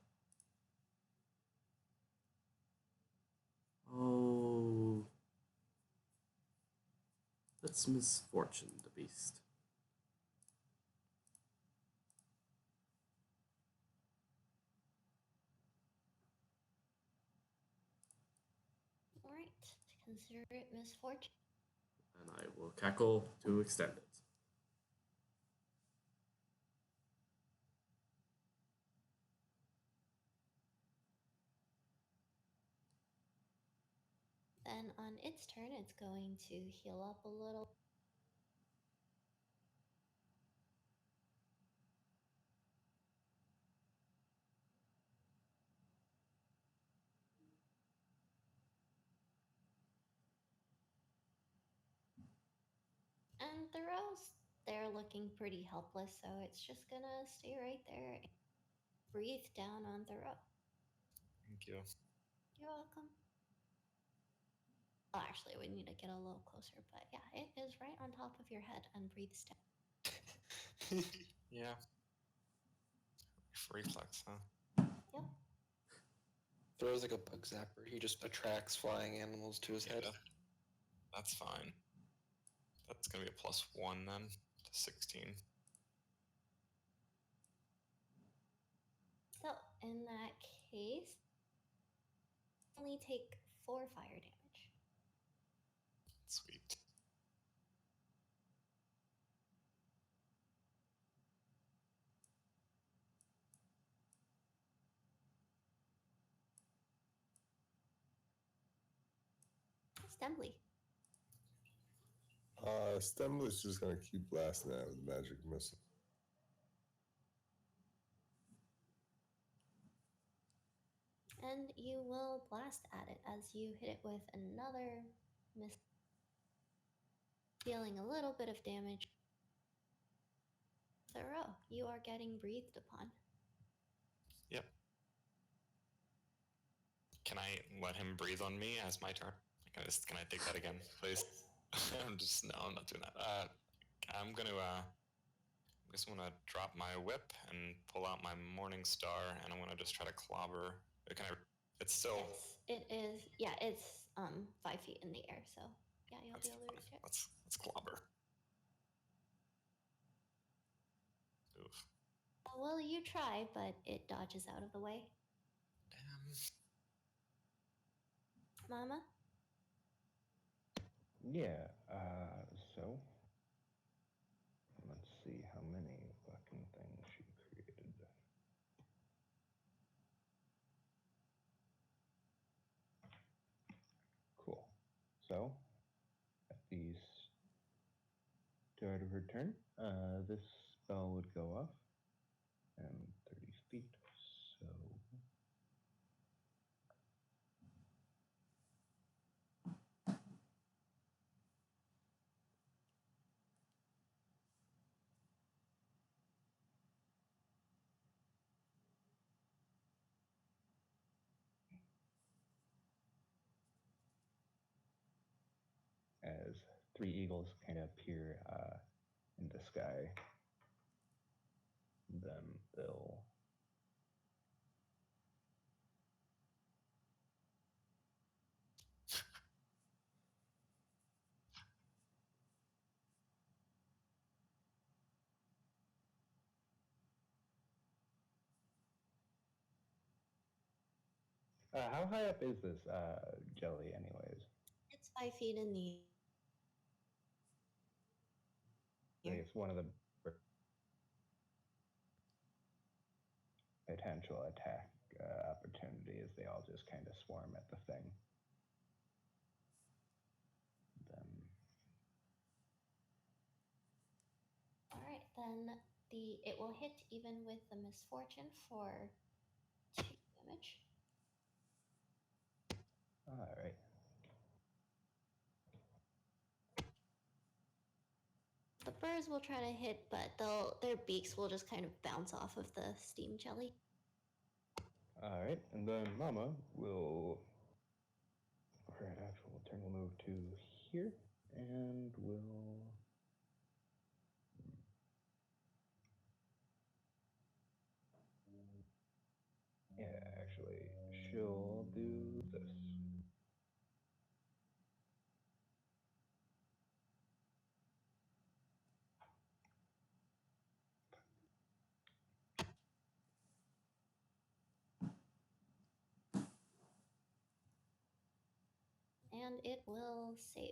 Oh. That's Misfortune, the beast. Alright, consider it Misfortune. And I will cackle to extend it. Then on its turn, it's going to heal up a little. And Thoreau's there looking pretty helpless, so it's just gonna stay right there and breathe down on Thoreau. Thank you. You're welcome. Oh, actually, we need to get a little closer, but yeah, it is right on top of your head and breathes down. Yeah. Reflex, huh? Yep. Throws like a bug zapper. He just attracts flying animals to his head. That's fine. That's gonna be a +1 then to 16. So in that case, only take 4 fire damage. Sweet. Stembly. Stemlet's just gonna keep blasting out with the magic missile. And you will blast at it as you hit it with another miss, dealing a little bit of damage. Thoreau, you are getting breathed upon. Yep. Can I let him breathe on me as my turn? Can I take that again, please? I'm not doing that. I'm just gonna drop my whip and pull out my Morning Star, and I'm gonna just try to clobber. It's still. It is. Yeah, it's 5 feet in the air, so yeah, you'll be able to reach it. Let's clobber. Oof. Well, you try, but it dodges out of the way. Damn. Mama? Yeah, so let's see how many fucking things she created. Cool. So, at the start of her turn, this spell would go off. And 30 feet, so as 3 eagles kind of appear in the sky, then they'll how high up is this jelly, anyways? It's 5 feet in the I think it's one of the potential attack opportunity as they all just kind of swarm at the thing. Then Alright, then it will hit even with the misfortune for 2 damage. alright. The birds will try to hit, but their beaks will just kind of bounce off of the steam jelly. Alright, and then Mama will, her actual turn will move to here. And we'll... Yeah, actually, she'll do this. And it will save.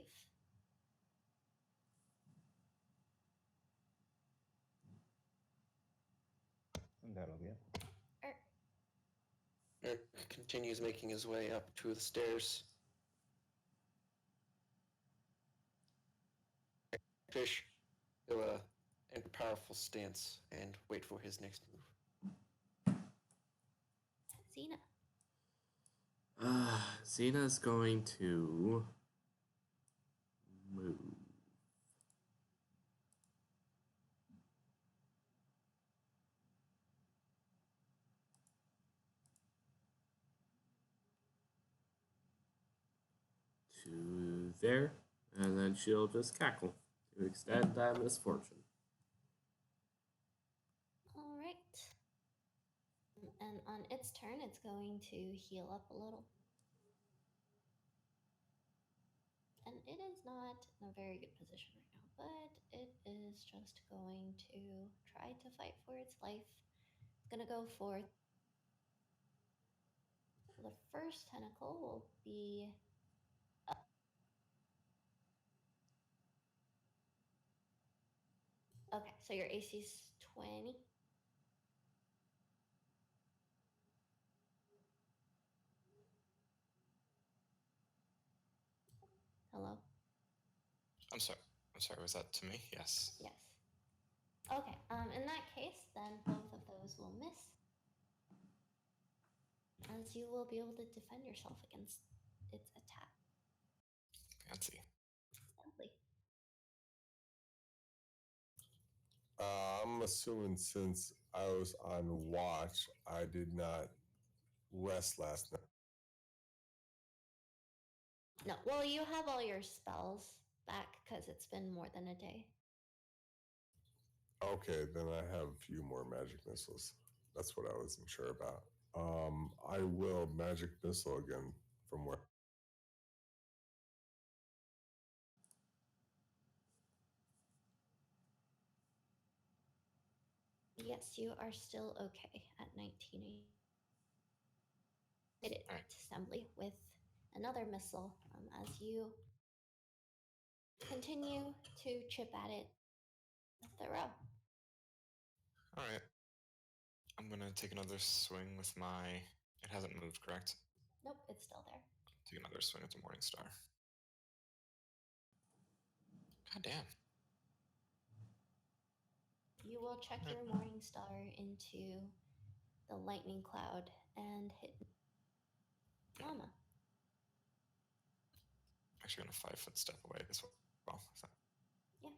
And that'll be it. Eric continues making his way up to the stairs. Fish, do a powerful stance and wait for his next move. Xena. Xena's going to move. To there, and then she'll just cackle to extend that misfortune. All right. And on its turn, it's going to heal up a little. And it is not in a very good position right now, but it is just going to try to fight for its life. It's going to go for the first tentacle will be up. Okay, so your AC is 20. Hello? I'm sorry. Was that to me? Yes. Yes. Okay, in that case, then both of those will miss. As you will be able to defend yourself against its attack. Fancy. Lovely. I'm assuming since I was on watch, I did not rest last night. No, well, you have all your spells back because it's been more than a day. Okay, then I have a few more magic missiles. That's what I wasn't sure about. I will magic missile again from where. Yes, you are still okay at 19. Hit it All right. assembly with another missile as you continue to chip at it with the row. All right. I'm gonna take another swing with my. It hasn't moved, correct? Nope, it's still there. Take another swing at the Morning Star. God damn. You will check your morning star into the lightning cloud and hit Mama. Actually, gonna 5-foot step away as well. So. Yeah.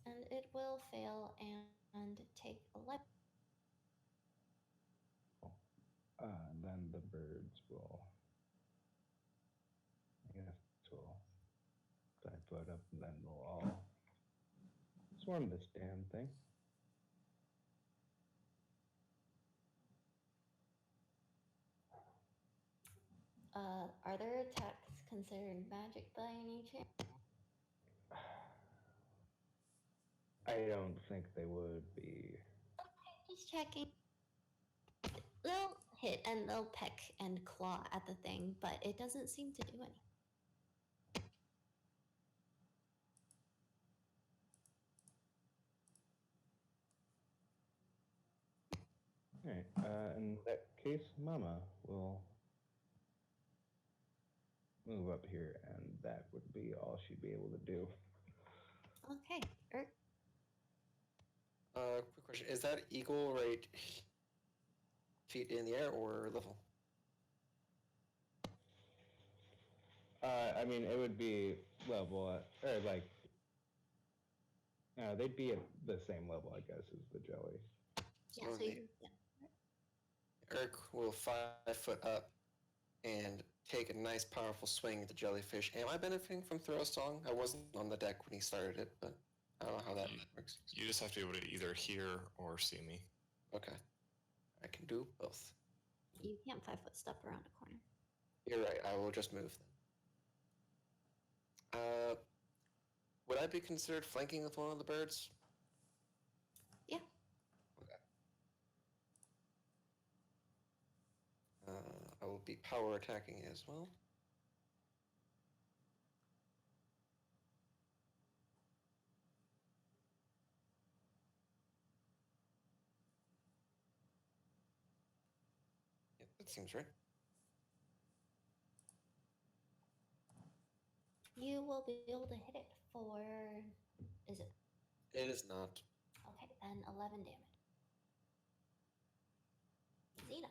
And it will fail and take 11. Then the birds will, I guess, will 5 foot up, and then we'll all swarm this damn thing. Are there attacks considered magic by any chance? I don't think they would be. Just checking. They'll hit and they'll peck and claw at the thing, but it doesn't seem to do anything. Alright, in that case, Mama will move up here, and that would be all she'd be able to do. Okay. Quick question: is that eagle right feet in the air or level? I mean, it would be level, or like, they'd be at the same level, I guess, as the jelly. So Yeah, so you, yeah. Eric will 5 foot up and take a nice, powerful swing at the jellyfish. Am I benefiting from Throw Song? I wasn't on the deck when he started it, but I don't know how that works. You just have to be able to either hear or see me. Okay. I can do both. You can't 5-foot step around a corner. You're right. I will just move then. Would I be considered flanking with one of the birds? Yeah. Okay. I will be power attacking as well. Yep, that seems right. You will be able to hit it for. Is it? It is not. Okay, then 11 damage. Xena.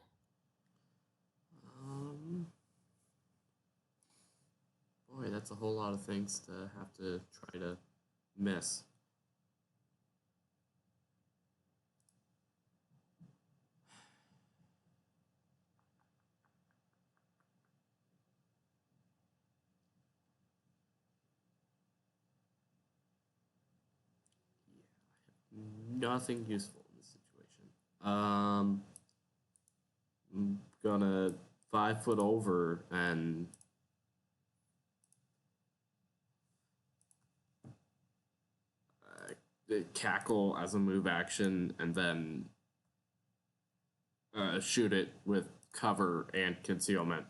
Boy, that's a whole lot of things to have to try to miss. Nothing useful in this situation. I'm gonna 5 foot over and cackle as a move action, and then shoot it with cover and concealment.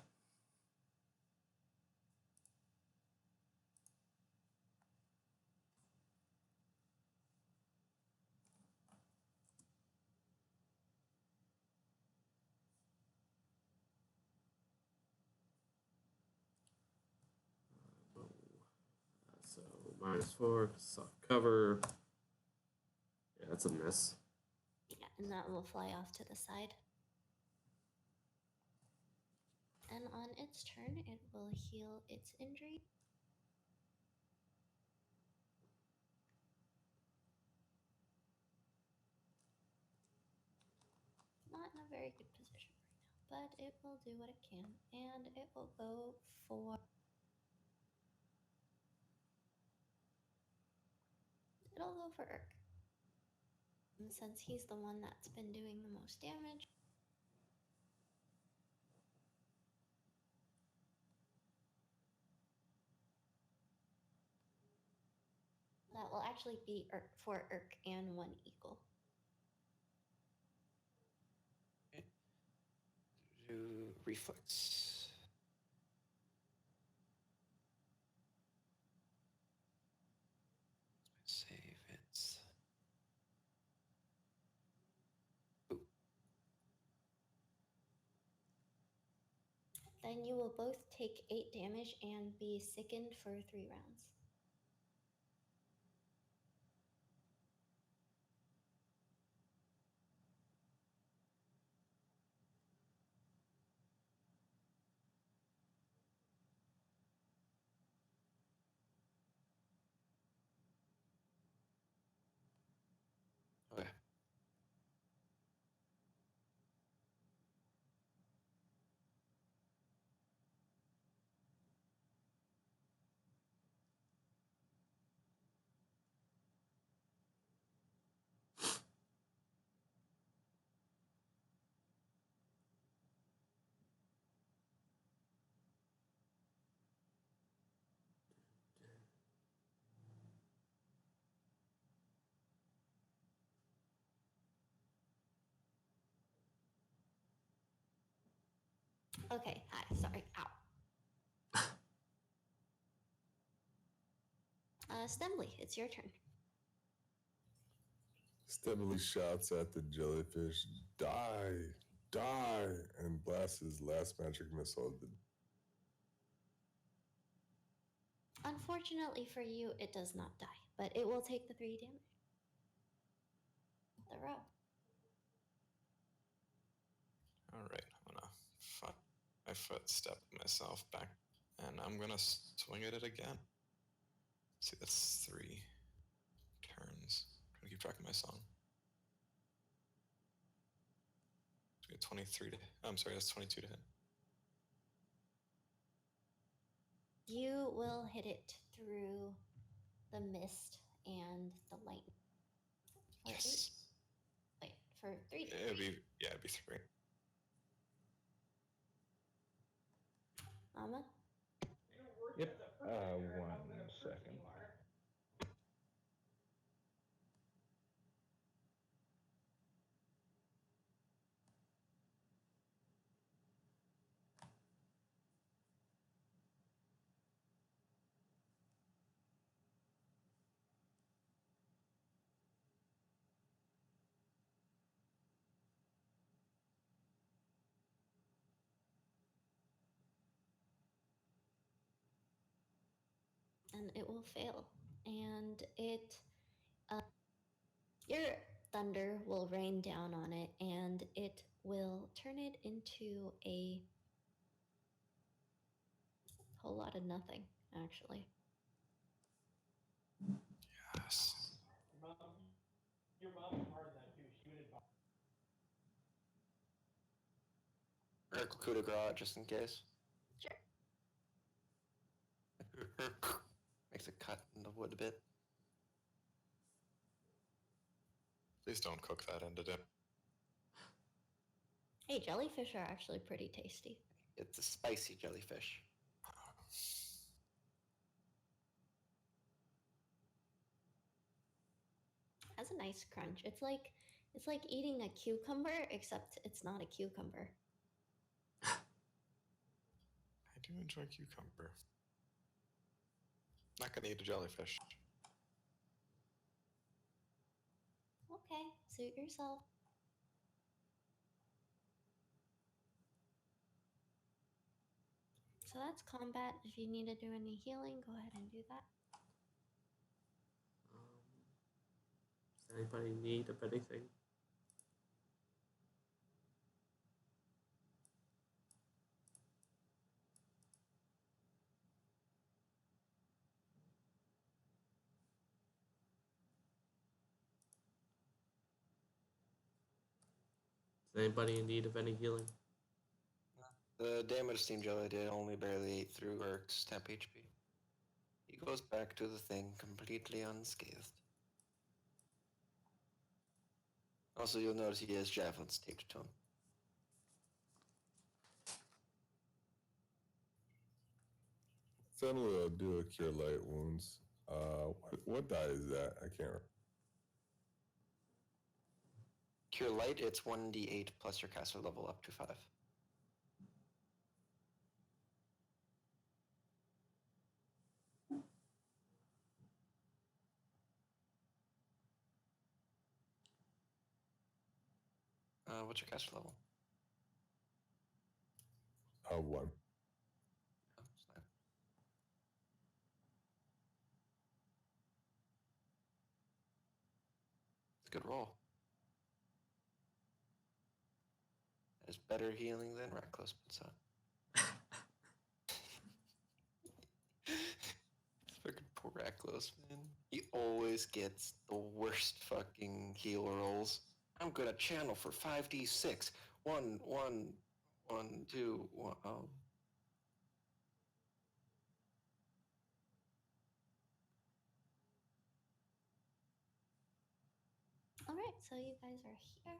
So -4, soft cover. Yeah, that's a miss. Yeah, and that will fly off to the side. And on its turn, it will heal its injury. Not in a very good position right now, but it will do what it can. And it will go for. It'll go for Urk. And since he's the one that's been doing the most damage, that will actually be Urk for Urk and one eagle. Okay. Do reflex. Save it's. Ooh. Then you will both take 8 damage and be sickened for 3 rounds. Okay. Okay, hi, sorry, ow. Stembley, it's your turn. Steadily shouts at the jellyfish, "Die! Die!" and blasts his last magic missile at the. Unfortunately for you, it does not die, but it will take the 3 damage. The row. Alright, I'm gonna 5 foot step myself back, and I'm gonna swing at it again. See, that's 3 turns. I'm trying to keep track of my song. So we get 23 to. I'm sorry, that's 22 to hit. You will hit it through the mist and the light. For Yes. 8. Wait, for 3 damage. It'd be 3. Mama? Yep. 1 second. And it will fail. And your thunder will rain down on it, and it will turn it into a whole lot of nothing, actually. Yes. Your mom is part of that too. She would advise. Or coup de grace, just in case. Sure. Makes a cut in the wood a bit. Please don't cook that into dip. Hey, jellyfish are actually pretty tasty. It's a spicy jellyfish. It has a nice crunch. It's like eating a cucumber, except it's not a cucumber. I do enjoy cucumber. Not gonna eat a jellyfish. Okay, suit yourself. So that's combat. If you need to do any healing, go ahead and do that. Does anybody need of anything? Is anybody in need of any healing? The damage Steam Jelly did only barely ate through Urk's temp HP. He goes back to the thing completely unscathed. Also, you'll notice he has javelins taped to him. Then we'll do a cure light wounds. What die is that? I can't remember. Cure Light, it's 1d8 plus your caster level up to 5. What's your caster level? 1. Oh, it's not. It's a good roll. That is better healing than Reckless puts up. Fucking poor Reckless, man. He always gets the worst fucking heal rolls. I'm gonna channel for 5d6. 1, 1, 1, 2, 1. Oh. All right, so you guys are here.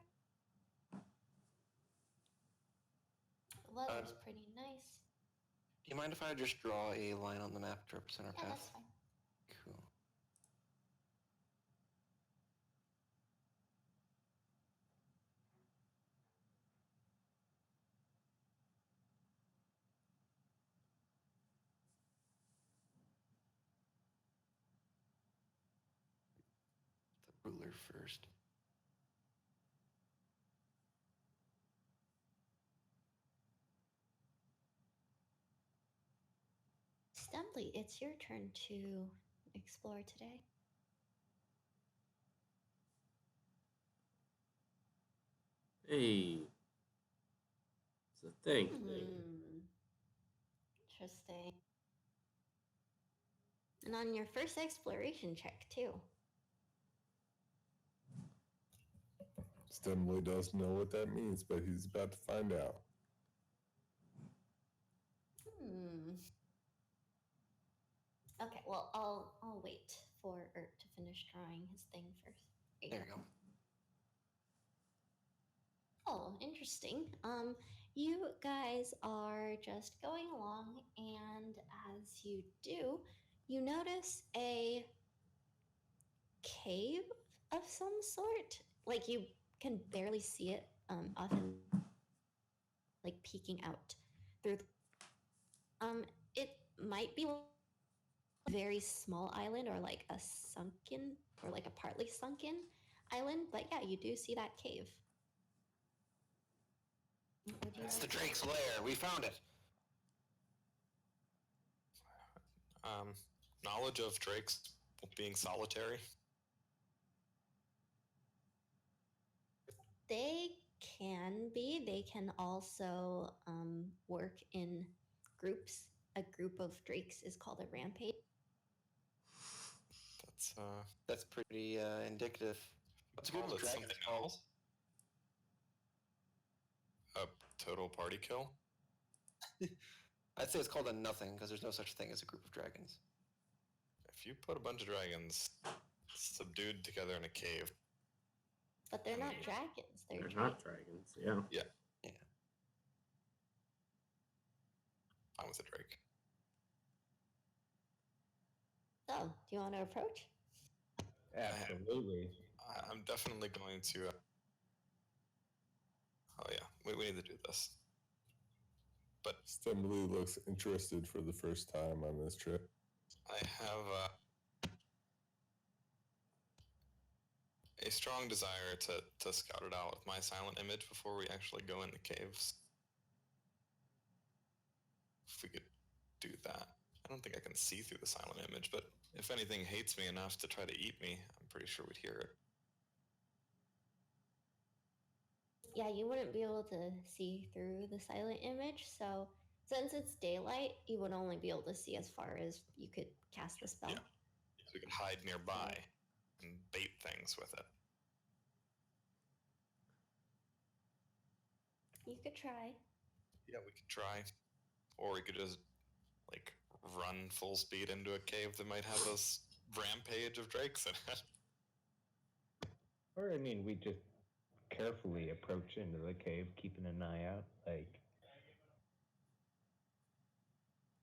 The weather's pretty nice. Do you mind if I just draw a line on the map to represent our Yeah, path? that's fine. Cool. The ruler first. Stumbly, it's your turn to explore today. Hey. It's a thing. Interesting. And on your first exploration check, too. Stimley doesn't know what that means, but he's about to find out. Okay, well, I'll wait for Ert to finish drawing his thing first. There you go. Oh, interesting. You guys are just going along, and as you do, you notice a cave of some sort. Like you can barely see it, often like peeking out through. It might be a very small island, or like a sunken, or like a partly sunken island. But yeah, you do see that cave. It's the Drake's lair. We found it. Knowledge of drakes being solitary. They can be. They can also work in groups. A group of drakes is called a rampage. That's pretty indicative. What's a group of dragons something called? else. A total party kill. I'd say it's called a nothing because there's no such thing as a group of dragons. If you put a bunch of dragons subdued together in a cave. But they're not dragons. They're not dragons. Yeah. Yeah. Yeah. I'm with a drake. So, do you want to approach? Absolutely. I'm definitely going to. Oh yeah, we need to do this. But Stimley looks interested for the first time on this trip. I have a strong desire to scout it out with my silent image before we actually go in the caves. If we could do that. I don't think I can see through the silent image, but if anything hates me enough to try to eat me, I'm pretty sure we'd hear it. Yeah, you wouldn't be able to see through the silent image. So, since it's daylight, you would only be able to see as far as you could cast the spell. Yeah. So we could hide nearby and bait things with it. You could try. Yeah, we could try. Or we could just, like, run full speed into a cave that might have this rampage of drakes in it. Or, I mean, we just carefully approach into the cave, keeping an eye out. Like,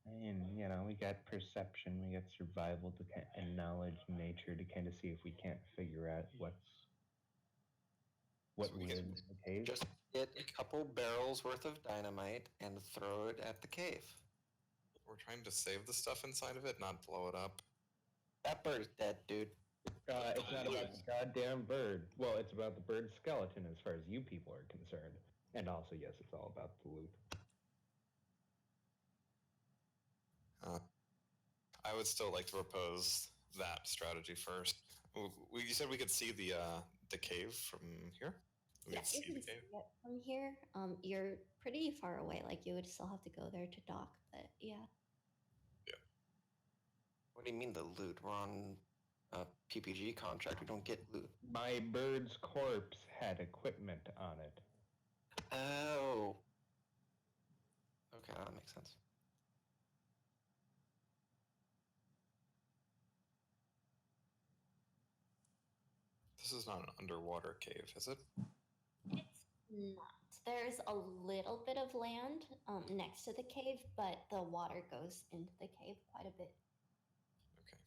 and, you know, we got perception, we got survival to and knowledge, nature to kind of see if we can't figure out what So we lives can in the cave. Just get a couple barrels worth of dynamite and throw it at the cave. We're trying to save the stuff inside of it, not blow it up. That bird is dead, dude. It's not about the goddamn bird. Well, it's about the bird's skeleton as far as you people are concerned. And also, yes, it's all about the loot. I would still like to propose that strategy first. You said we could see the cave from here? We Yeah, could see you the can cave? see it from here. You're pretty far away. Like, you would still have to go there to dock, but yeah. What do you mean the loot? We're on a PPG contract. We don't get loot. My bird's corpse had equipment on it. Oh. Okay, that makes sense. This is not an underwater cave, is it? It's not. There's a little bit of land next to the cave, but the water goes into the cave quite a bit. Okay.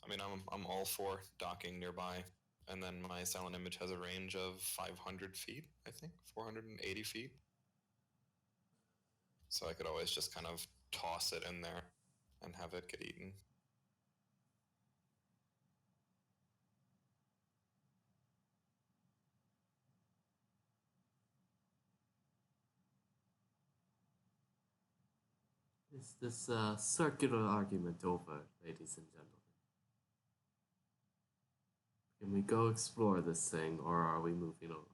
I mean, I'm all for docking nearby, and then my silent image has a range of 500 feet, I think, 480 feet. So I could always just kind of toss it in there and have it get eaten. Is this circular argument over, ladies and gentlemen? Can we go explore this thing, or are we moving on?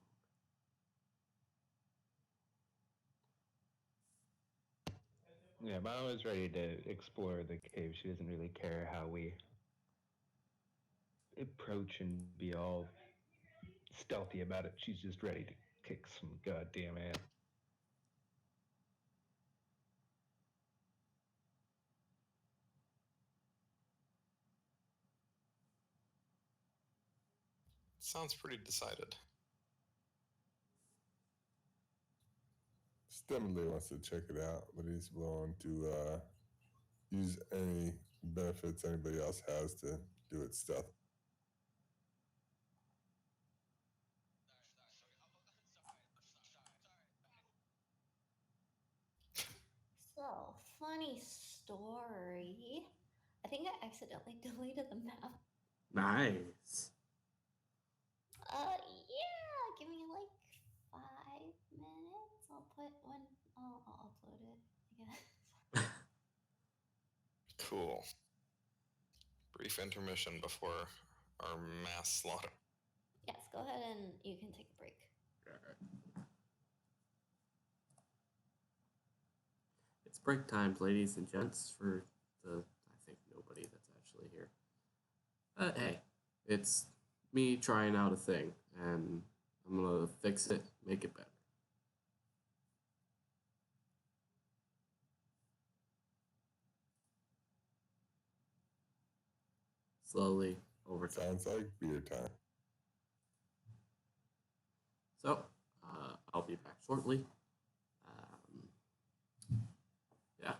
Yeah, Mom is ready to explore the cave. She doesn't really care how we approach and be all stealthy about it. She's just ready to kick some goddamn ass. Sounds pretty decided. Definitely wants to check it out, but he's willing to use any benefits anybody else has to do it stealth. So, funny story. I think I accidentally deleted the map. Nice. Yeah, give me like 5 minutes. I'll put when I'll upload it, I guess. Cool. Brief intermission before our mass slaughter. Yes, go ahead and you can take a break. It's break times, ladies and gents, for the, I think, nobody that's actually here. Hey, it's me trying out a thing, and I'm gonna fix it, make it better. Slowly, over time. Sounds like beer time. So, I'll be back shortly. Yeah.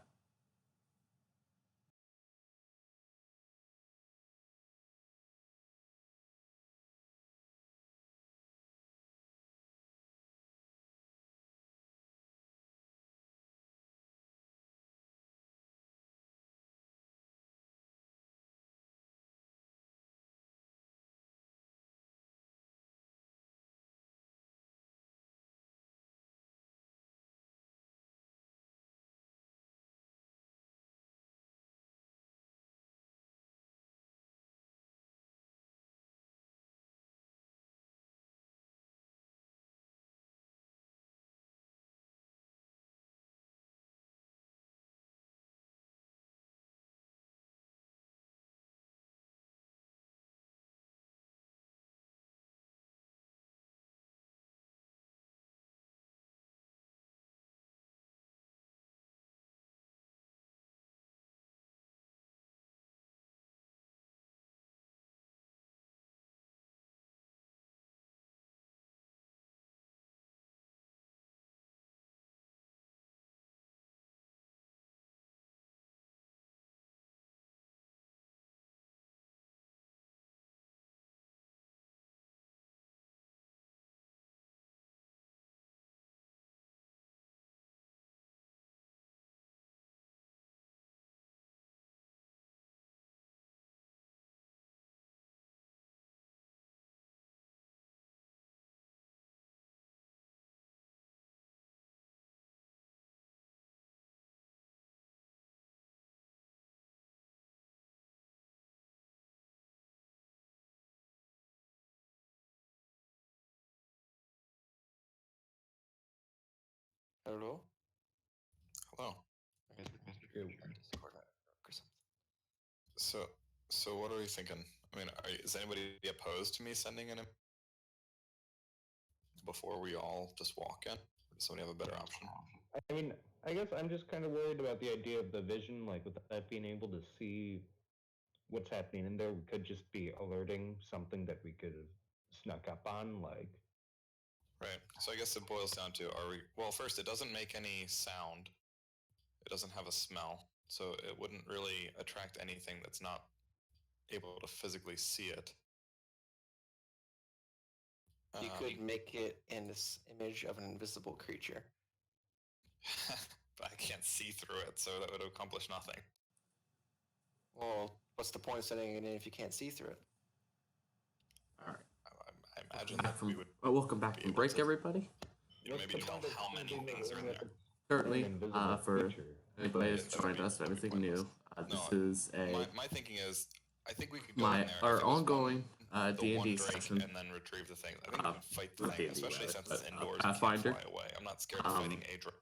Hello? Hello. I guess our Discord or something. So what are we thinking? I mean, is anybody opposed to me sending in before we all just walk in? Or does somebody have a better option? I mean, I guess I'm just kind of worried about the idea of the vision, like without being able to see what's happening in there. We could just be alerting something that we could have snuck up on, like. Right. So I guess it boils down to, well, first, it doesn't make any sound. It doesn't have a smell. So it wouldn't really attract anything that's not able to physically see it. You could make it in this image of an invisible creature. But I can't see through it, so that would accomplish nothing. Well, what's the point of sending it in if you can't see through it? All right. I imagine that we would. Welcome back from break, everybody. Maybe tell how many things are in there. Currently, for anybody that's joined us, anything new, this is my thinking is, I think we could go in there. our ongoing D&D Drake session. and then retrieve the thing. I think we can fight the not thing, D&D especially rather, since but, it's indoors. Pathfinder. You can't fly away. I'm not scared of fighting a Drake.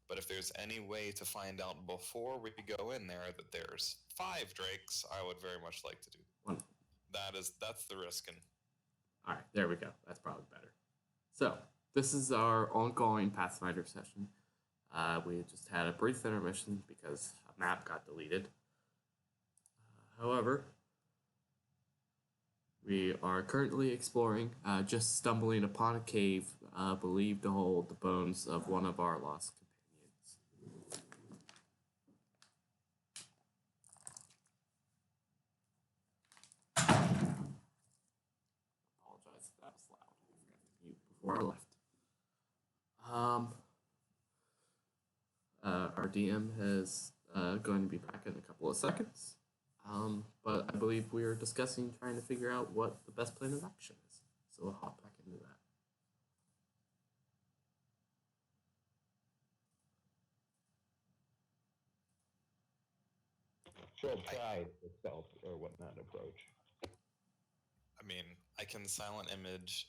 But if there's any way to find out before we go in there that there's 5 drakes, I would very much like to do That's the risking. All right, there we go. That's probably better. So this is our ongoing Pathfinder session. We just had a brief intermission because a map got deleted. However, we are currently exploring, just stumbling upon a cave believed to hold the bones of one of our lost companions. Apologize if that was loud. I forgot to mute before I left. Our DM is going to be back in a couple of seconds. But I believe we are discussing trying to figure out what the best plan of action is. So we'll hop back into that. She'll try the stealth or whatnot approach. I mean, I can silent image.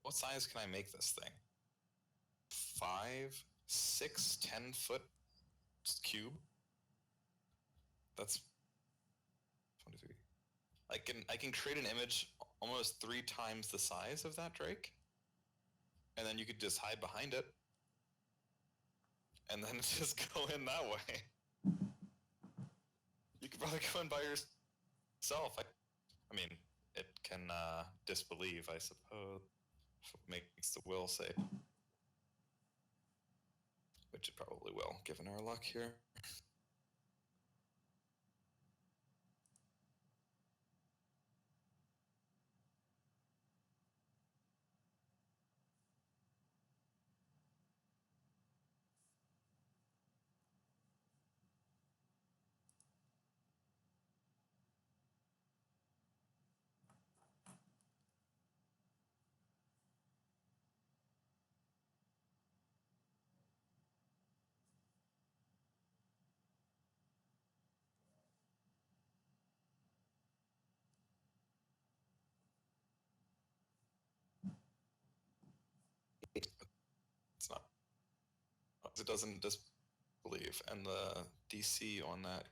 What size can I make this thing? 5, 6, 10-foot cube? That's 23. I can create an image almost 3 times the size of that Drake, and then you could just hide behind it, and then just go in that way. You could probably go in by yourself. I mean, it can disbelieve, I suppose, makes the will save, which it probably will, given our luck here. It's not. It doesn't disbelieve, and the DC on that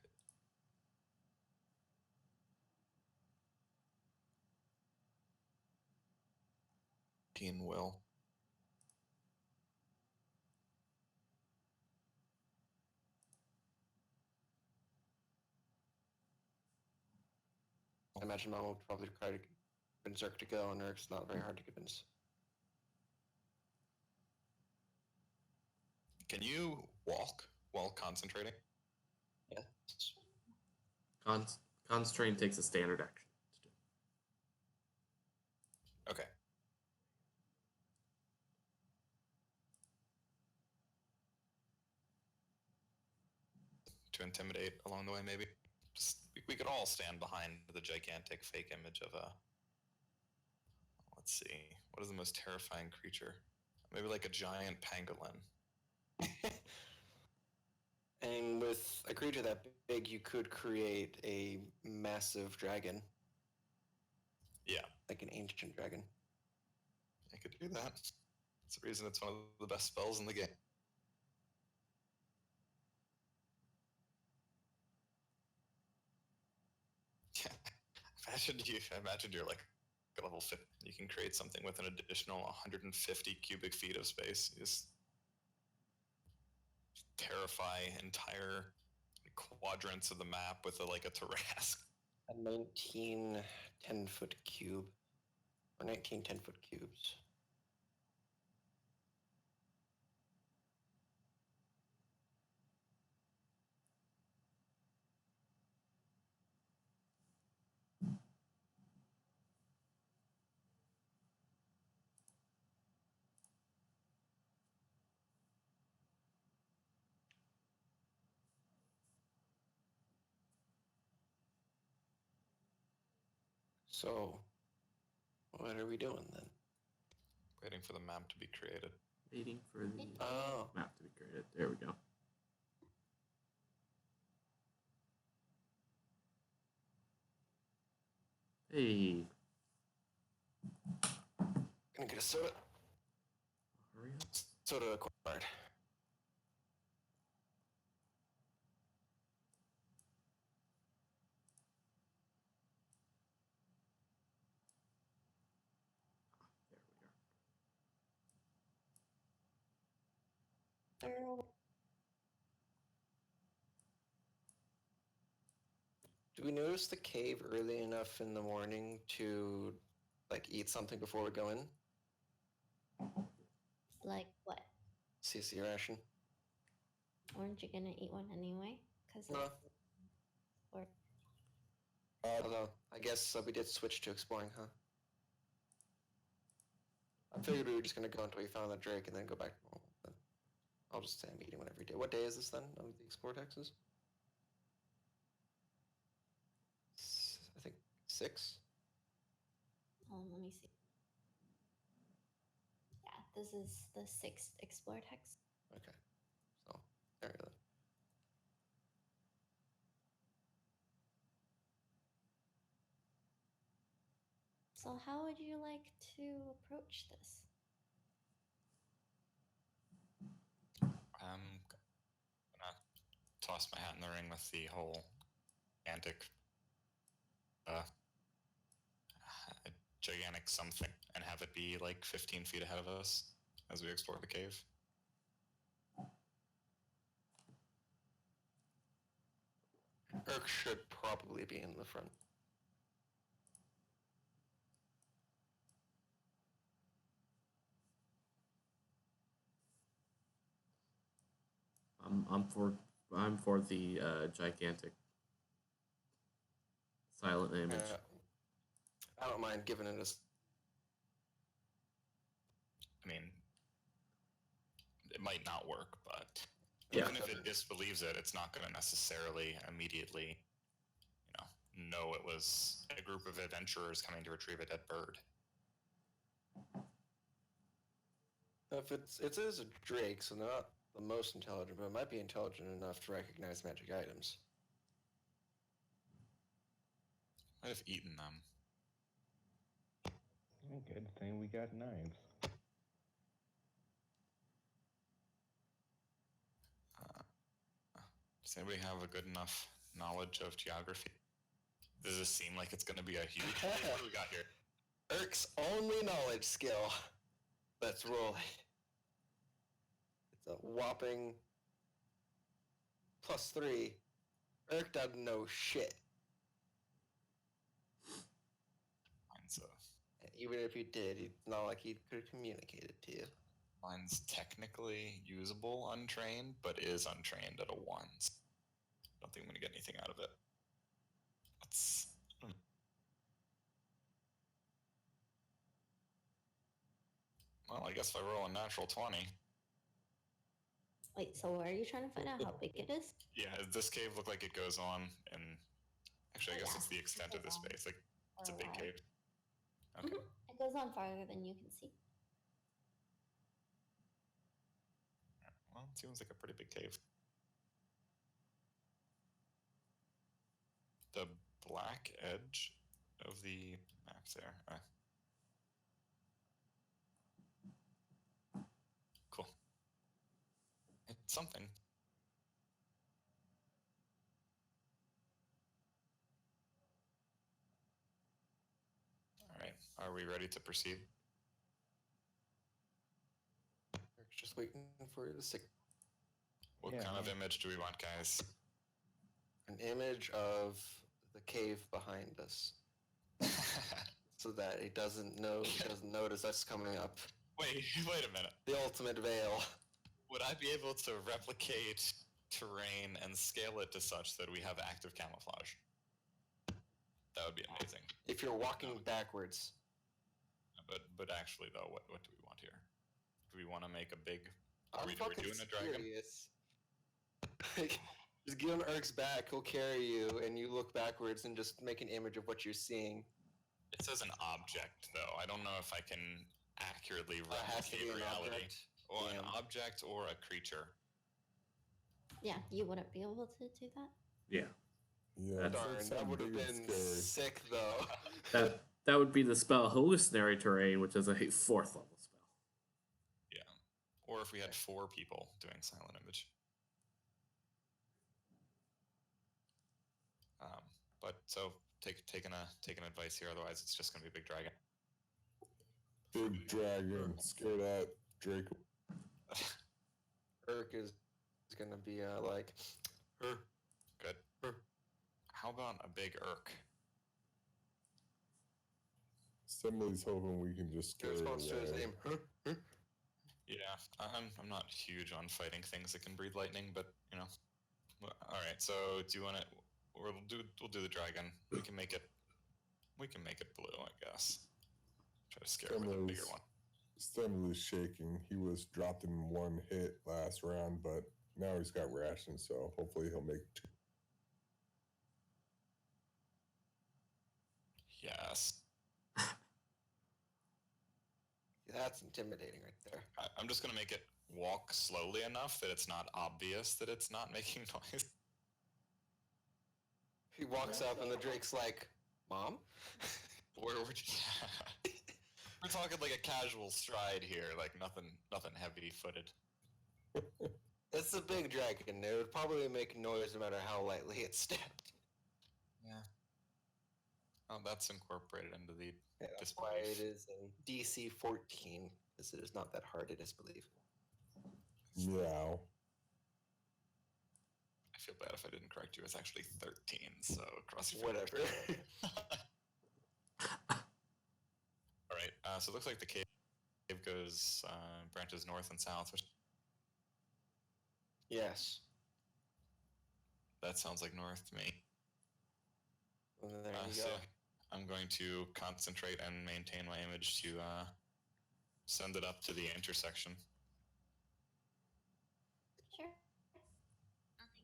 will. I imagine Mom will probably try to convince Zerk to go, and Zerk's not very hard to convince. Can you walk while concentrating? Yes. Constrain takes a standard action. Okay. To intimidate along the way, maybe. Just we could all stand behind the gigantic fake image of a. Let's see. What is the most terrifying creature? Maybe like a giant pangolin. And with a creature that big, you could create a massive dragon. Yeah. Like an ancient dragon. I could do that. That's the reason it's one of the best spells in the game. Imagine you're like level 50. You can create something with an additional 150 cubic feet of space. You just terrify entire quadrants of the map with a terrace. A 19 10-foot cube. Or 19 10-foot cubes. So, what are we doing then? Waiting for the map to be created. Waiting for the map to be created. There we go. Hey. Gonna get a soda. Hurry up. Soda acquired. They're Do we notice the cave early enough in the morning to like eat something before we go in? like what? CC ration. Weren't you gonna eat one anyway? Because No. or Although I guess we did switch to exploring, huh? I figured we were just gonna go until we found the Drake and then go back to normal. But I'll just say I'm eating one every day. What day is this then of the Explore taxes? I think 6. let me see. Yeah, this is the 6th Explore text. Okay. So there you go. So how would you like to approach this? I'm gonna toss my hat in the ring with the whole gigantic something and have it be like 15 feet ahead of us as we explore the cave. Urk should probably be in the front. I'm for the gigantic silent image. I don't mind giving it a. I mean, it might not work, but Yeah. even if it disbelieves it, it's not going to necessarily immediately, know it was a group of adventurers coming to retrieve a dead bird. If it is a Drake, so they're not the most intelligent, but it might be intelligent enough to recognize magic items. Might have eaten them. Good thing we got knives. Does anybody have a good enough knowledge of geography? Does this seem like it's going to be a huge... What do we got here? Urk's only knowledge skill. Let's roll. It's a whopping +3. Urk doesn't know shit. Mine's, Even if he did, it's not like he could communicate it to you. mine's technically usable untrained, but is untrained at a 1. Don't think I'm going to get anything out of it. Let's... Well, I guess if I roll a natural 20. Wait, so where are you trying to find out how big it is? Yeah, does this cave look like it goes on? And actually, I guess Yeah, it's the extent of this space. Like, it's a big while. cave. Okay. It goes on farther than you can see. Well, it seems like a pretty big cave. The black edge of the map there. Cool. It's something. All right. Are we ready to proceed? Urk's just waiting for the sick. What kind of image do we want, guys? An image of the cave behind us, so that he doesn't notice us coming up. Wait a minute. The ultimate veil. Would I be able to replicate terrain and scale it to such that we have active camouflage? That would be amazing. If you're walking backwards. But actually, though, what do we want here? Do we want to make a big... Are we fucking doing a dragon? serious. Just get on Urk's back, he'll carry you, and you look backwards and just make an image of what you're seeing. It says an object, though. I don't know if I can accurately It has to replicate be an reality. object. Or an Damn. object or a creature. Yeah, you wouldn't be able to do that? Yeah. Yeah, Darn, that would have been sick, though. That would be the spell Hallucinatory Terrain, which is a 4th level spell. Yeah. Or if we had 4 people doing silent image. But so taking advice here, otherwise it's just gonna be a big dragon. Big dragon, scare that Drake. Urk is gonna be like, Her. Good. Her. How about a big Urk? Similarly's hoping we can just in scare her response to his away. name, Yeah, I'm not huge on fighting things that can breathe lightning, but you know. All right. So do you want to? We'll do the dragon. We can make it blue, I guess. Try to scare it with a bigger one. Similarly's shaking. He was dropped in one hit last round, but now he's got rations, so hopefully he'll make two. Yes. That's intimidating right there. I'm just gonna make it walk slowly enough that it's not obvious that it's not making noise. He walks up and the Drake's like, Mom? We're we're talking like a casual stride here, like nothing heavy-footed. It's a big dragon. It would probably make noise no matter how lightly it's stepped. Yeah. Oh, that's incorporated into the Yeah, that's why it is in DC 14, because it is not that hard to disbelieve. Meow. I feel bad if I didn't correct you. It's actually 13, so cross your Whatever. All right, so it looks like the cave goes branches north and south. Yes. That sounds like north to me. Well, there you So go. I'm going to concentrate and maintain my image to send it up to the intersection. Sure.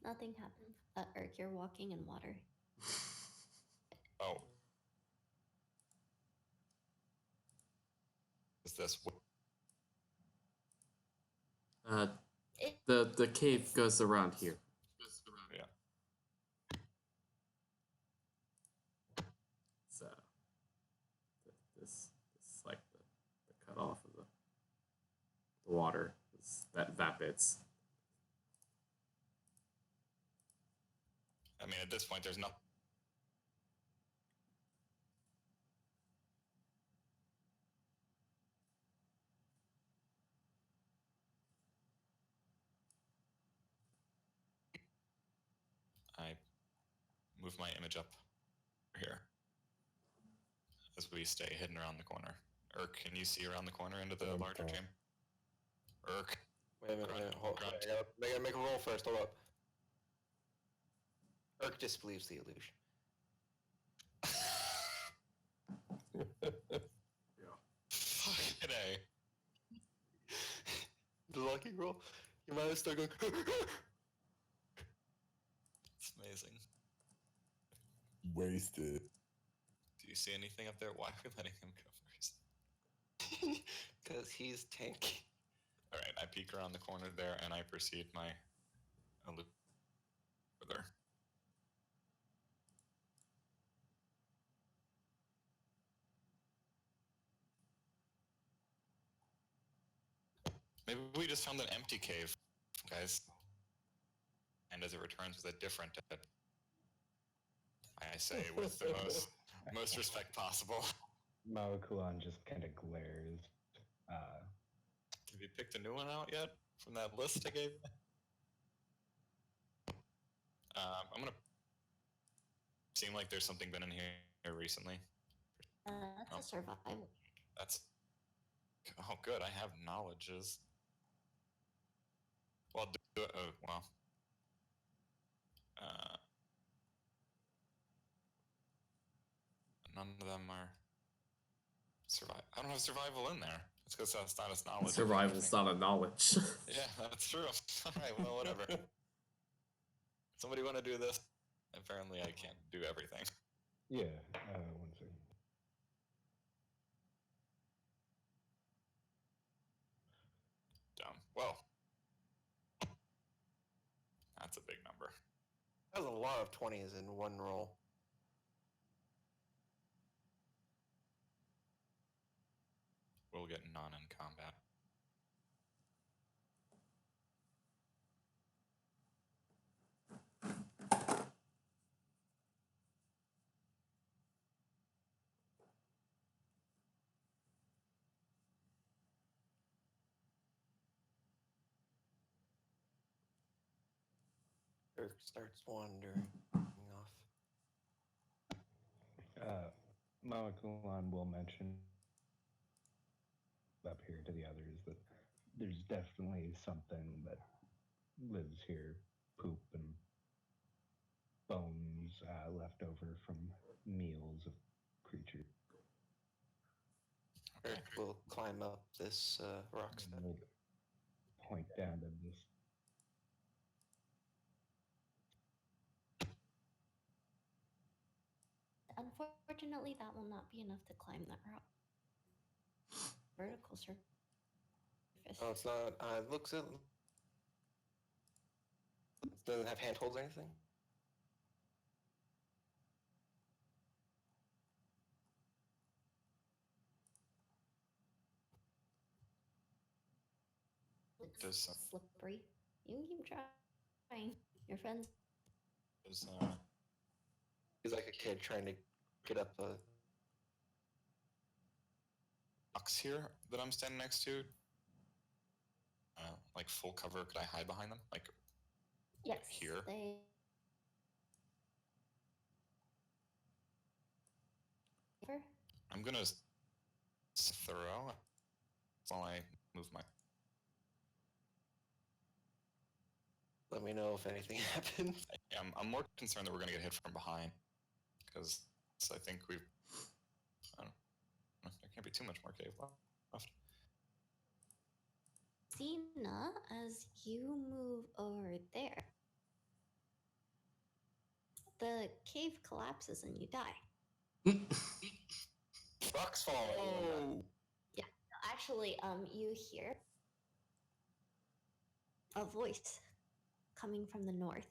Nothing happened. Urk, you're walking in water. Oh. Is this The cave goes around here. Yeah. So this is like the cutoff of the water. That bit's. I mean, at this point, there's no. I move my image up here as we stay hidden around the corner. Urk, can you see around the corner into the larger chamber? Urk. Wait a minute. Hold on. I gotta make a roll first. Hold up. Urk disbelieves the illusion. Fucking A. The lucky roll. You might have still going. It's amazing. Wasted. Do you see anything up there? Why are we letting him go first? Because he's tanky. All right, I peek around the corner there, and I proceed my loop further. Maybe we just found an empty cave, guys. And as it returns with a different dead, I say with the most respect possible. Mawakulan just kind of glares. Have you picked a new one out yet from that list I gave you? I'm gonna seem like there's something been in here recently. That's a survival. That's good. I have knowledges. Well, none of them are survive. I don't have survival in there. It's because that's not a knowledge. Survival's not a knowledge. Yeah, that's true. All right, well, whatever. Somebody want to do this? Apparently, I can't do everything. Yeah, one second. Dumb. Well, that's a big number. That was a lot of 20s in one roll. We'll get none in combat. Dirk starts wandering off. Malakawan will mention up here to the others that there's definitely something that lives here, poop and bones left over from meals of creatures. Dirk will climb up this rock And step. we'll point down to this. Unfortunately, that will not be enough to climb that rock. Vertical surface. Oh, it's not. It looks it doesn't have handholds or anything. It's Does slippery. You can keep trying. Your friends. does He's like a kid trying to get up a. box here that I'm standing next to? Like full cover? Could I hide behind them? Like Yes. here? They. I'm gonna throw while I move my. Let me know if anything happens. I'm more concerned that we're gonna get hit from behind because I think we've. I don't know. There can't be too much more cave left. Xena, as you move over there, the cave collapses and you die. Rocks falling. Oh! Yeah, actually, you hear a voice coming from the north,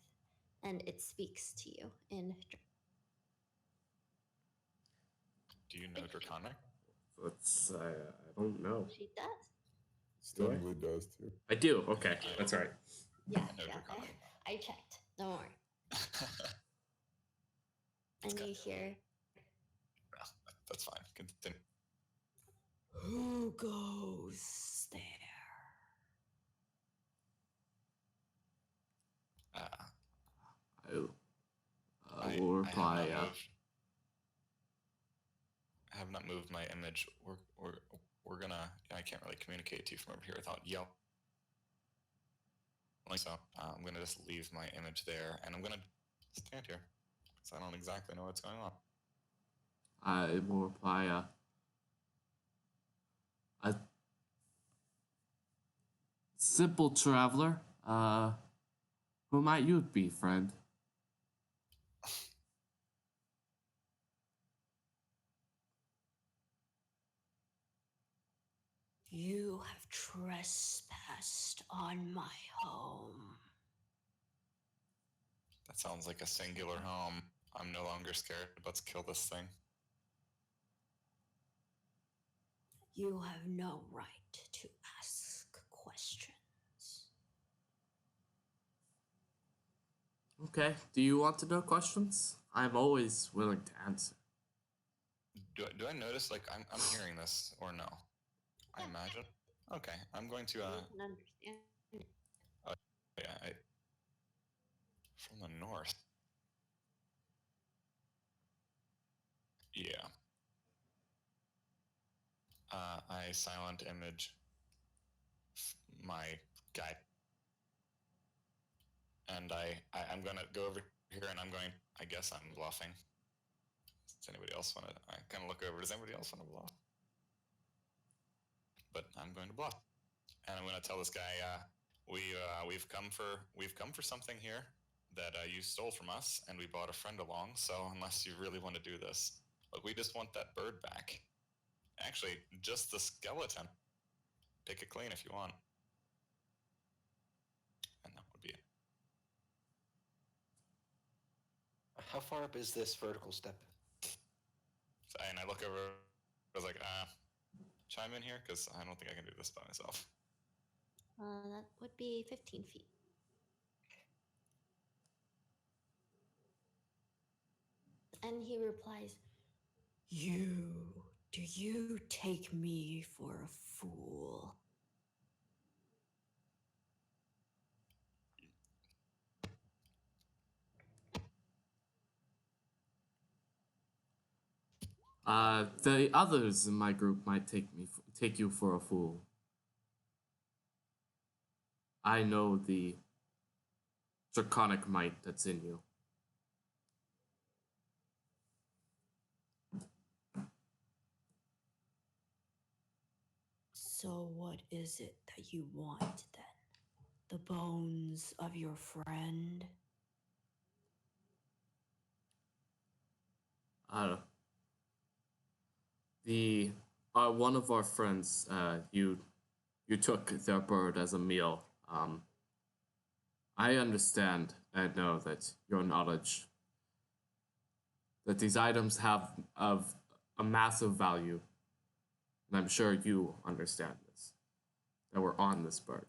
and it speaks to you in. Do you know Draconic? Let's. I don't know. She does. Steadily does too. I do. Okay, that's right. Yeah, I know yeah. Draconic. I checked. Don't worry. And Okay. you hear, That's fine. Continue. "Who goes there?" I will reply. I have not moved my image. We're gonna. I can't really communicate to you from over here without yell. So I'm gonna just leave my image there, and I'm gonna stand here because I don't exactly know what's going on. I will reply. A simple traveler. Who might you be, friend? You have trespassed on my home. That sounds like a singular home. I'm no longer scared. Let's kill this thing. You have no right to ask questions. Okay. Do you want to know questions? I'm always willing to answer. Do I notice like I'm hearing this or no? I imagine. Okay, I'm going to. You can understand. Yeah, from the north. Yeah. I silent image my guy, and I'm gonna go over here, and I'm going. I guess I'm bluffing. Does anybody else want to? I kind of look over. Does anybody else want to bluff? But I'm going to bluff, and I'm going to tell this guy, we've come for something here that you stole from us, and we brought a friend along. So unless you really want to do this, look, we just want that bird back. Actually, just the skeleton. Pick it clean if you want. And that would be it. How far up is this vertical step? So, and I look over. I was like, chime in here because I don't think I can do this by myself. That would be 15 feet. And he replies, do you take me for a fool? The others in my group might take you for a fool. I know the draconic might that's in you. So what is it that you want then? The bones of your friend? The one of our friends, you took their bird as a meal. I understand and know that your knowledge that these items have of a massive value, and I'm sure you understand this. That were on this bird.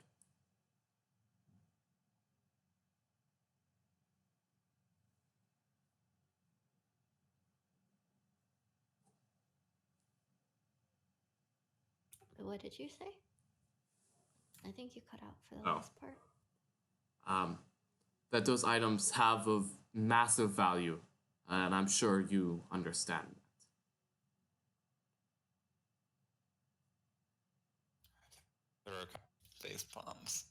What did you say? I think you cut out for the Oh. last part. That those items have of massive value, and I'm sure you understand that. There are a couple face palms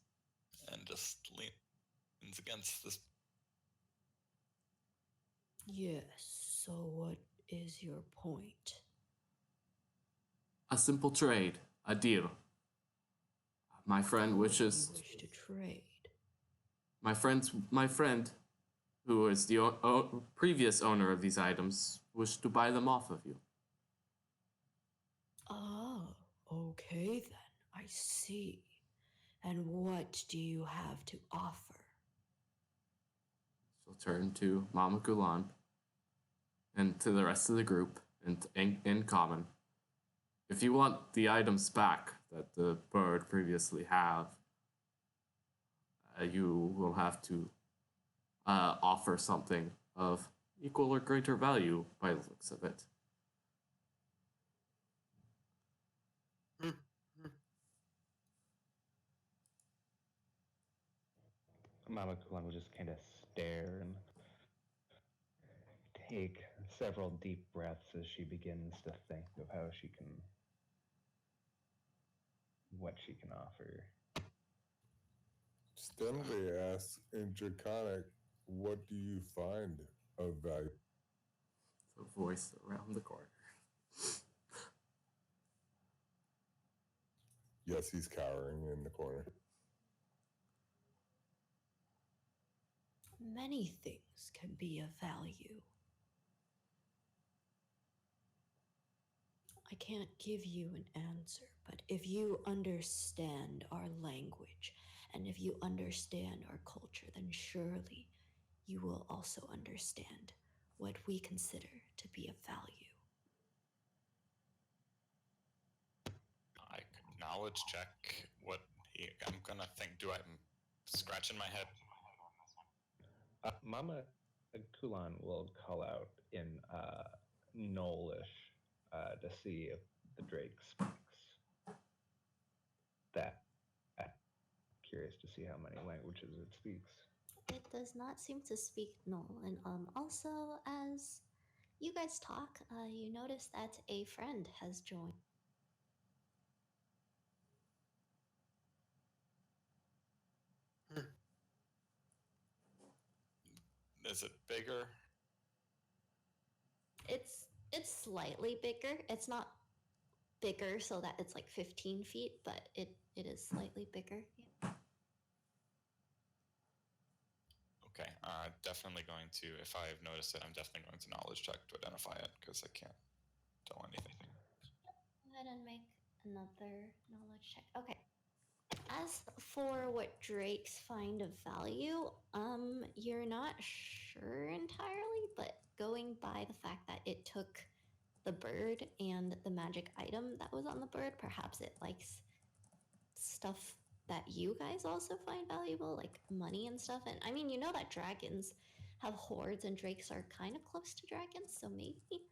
and just leans against this. Yes, so what is your point? A simple trade, a deal. My friend What do wishes. you wish to trade? My friend, who is the previous owner of these items, wished to buy them off of you. Oh, okay then. I see. And what do you have to offer? She'll turn to Mama Gulan and to the rest of the group in common. If you want the items back that the bird previously have, you will have to offer something of equal or greater value by the looks of it. Mama Kulan will just kind of stare and take several deep breaths as she begins to think of what she can offer. Stanley asks in Draconic, what do you find of value? The voice around the corner. Yes, he's cowering in the corner. Many things can be of value. I can't give you an answer, but if you understand our language and if you understand our culture, then surely you will also understand what we consider to be of value. I could knowledge check what I'm gonna think. I'm scratching my head. Mama Kulan will call out in Knowlish to see if the Drake speaks. That. Curious to see how many languages it speaks. It does not seem to speak Null. And also, as you guys talk, you notice that a friend has joined. Is it bigger? It's slightly bigger. It's not bigger so that it's like 15 feet, but it is slightly bigger. Yeah. Okay, definitely going to, if I've noticed it, I'm definitely going to knowledge check to identify it, because I can't tell anything. Go ahead and make another knowledge check. Okay. As for what drakes find of value, you're not sure entirely, but going by the fact that it took the bird and the magic item that was on the bird, perhaps it likes stuff that you guys also find valuable, like money and stuff. And I mean, you know that dragons have hordes and drakes are kind of close to dragons, so maybe.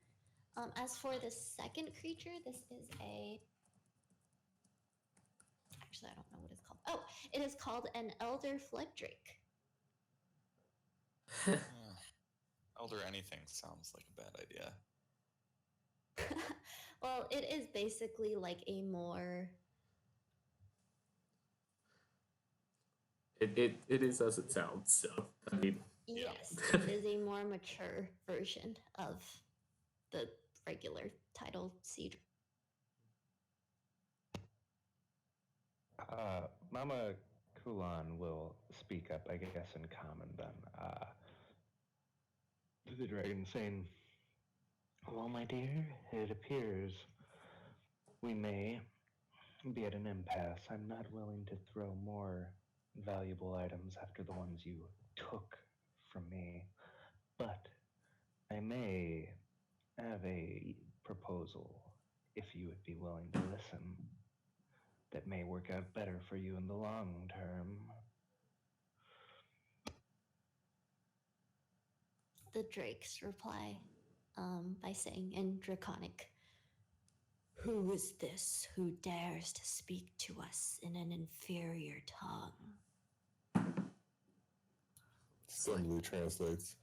As for the second creature, this is a... Actually, I don't know what it's called. Oh, it is called an Elder Flood Drake. Elder anything sounds like a bad idea. Well, it is basically like a more It is as it sounds. So I mean, yes, it is a more mature version of the regular title siege. Mama Kulan will speak up, I guess, in common then. To the dragon, saying, "Well, my dear, it appears we may be at an impasse. I'm not willing to throw more valuable items after the ones you took from me, but I may have a proposal, if you would be willing to listen, that may work out better for you in the long term." The drakes reply by saying in Draconic, "Who is this who dares to speak to us in an inferior tongue?" Assembly translates.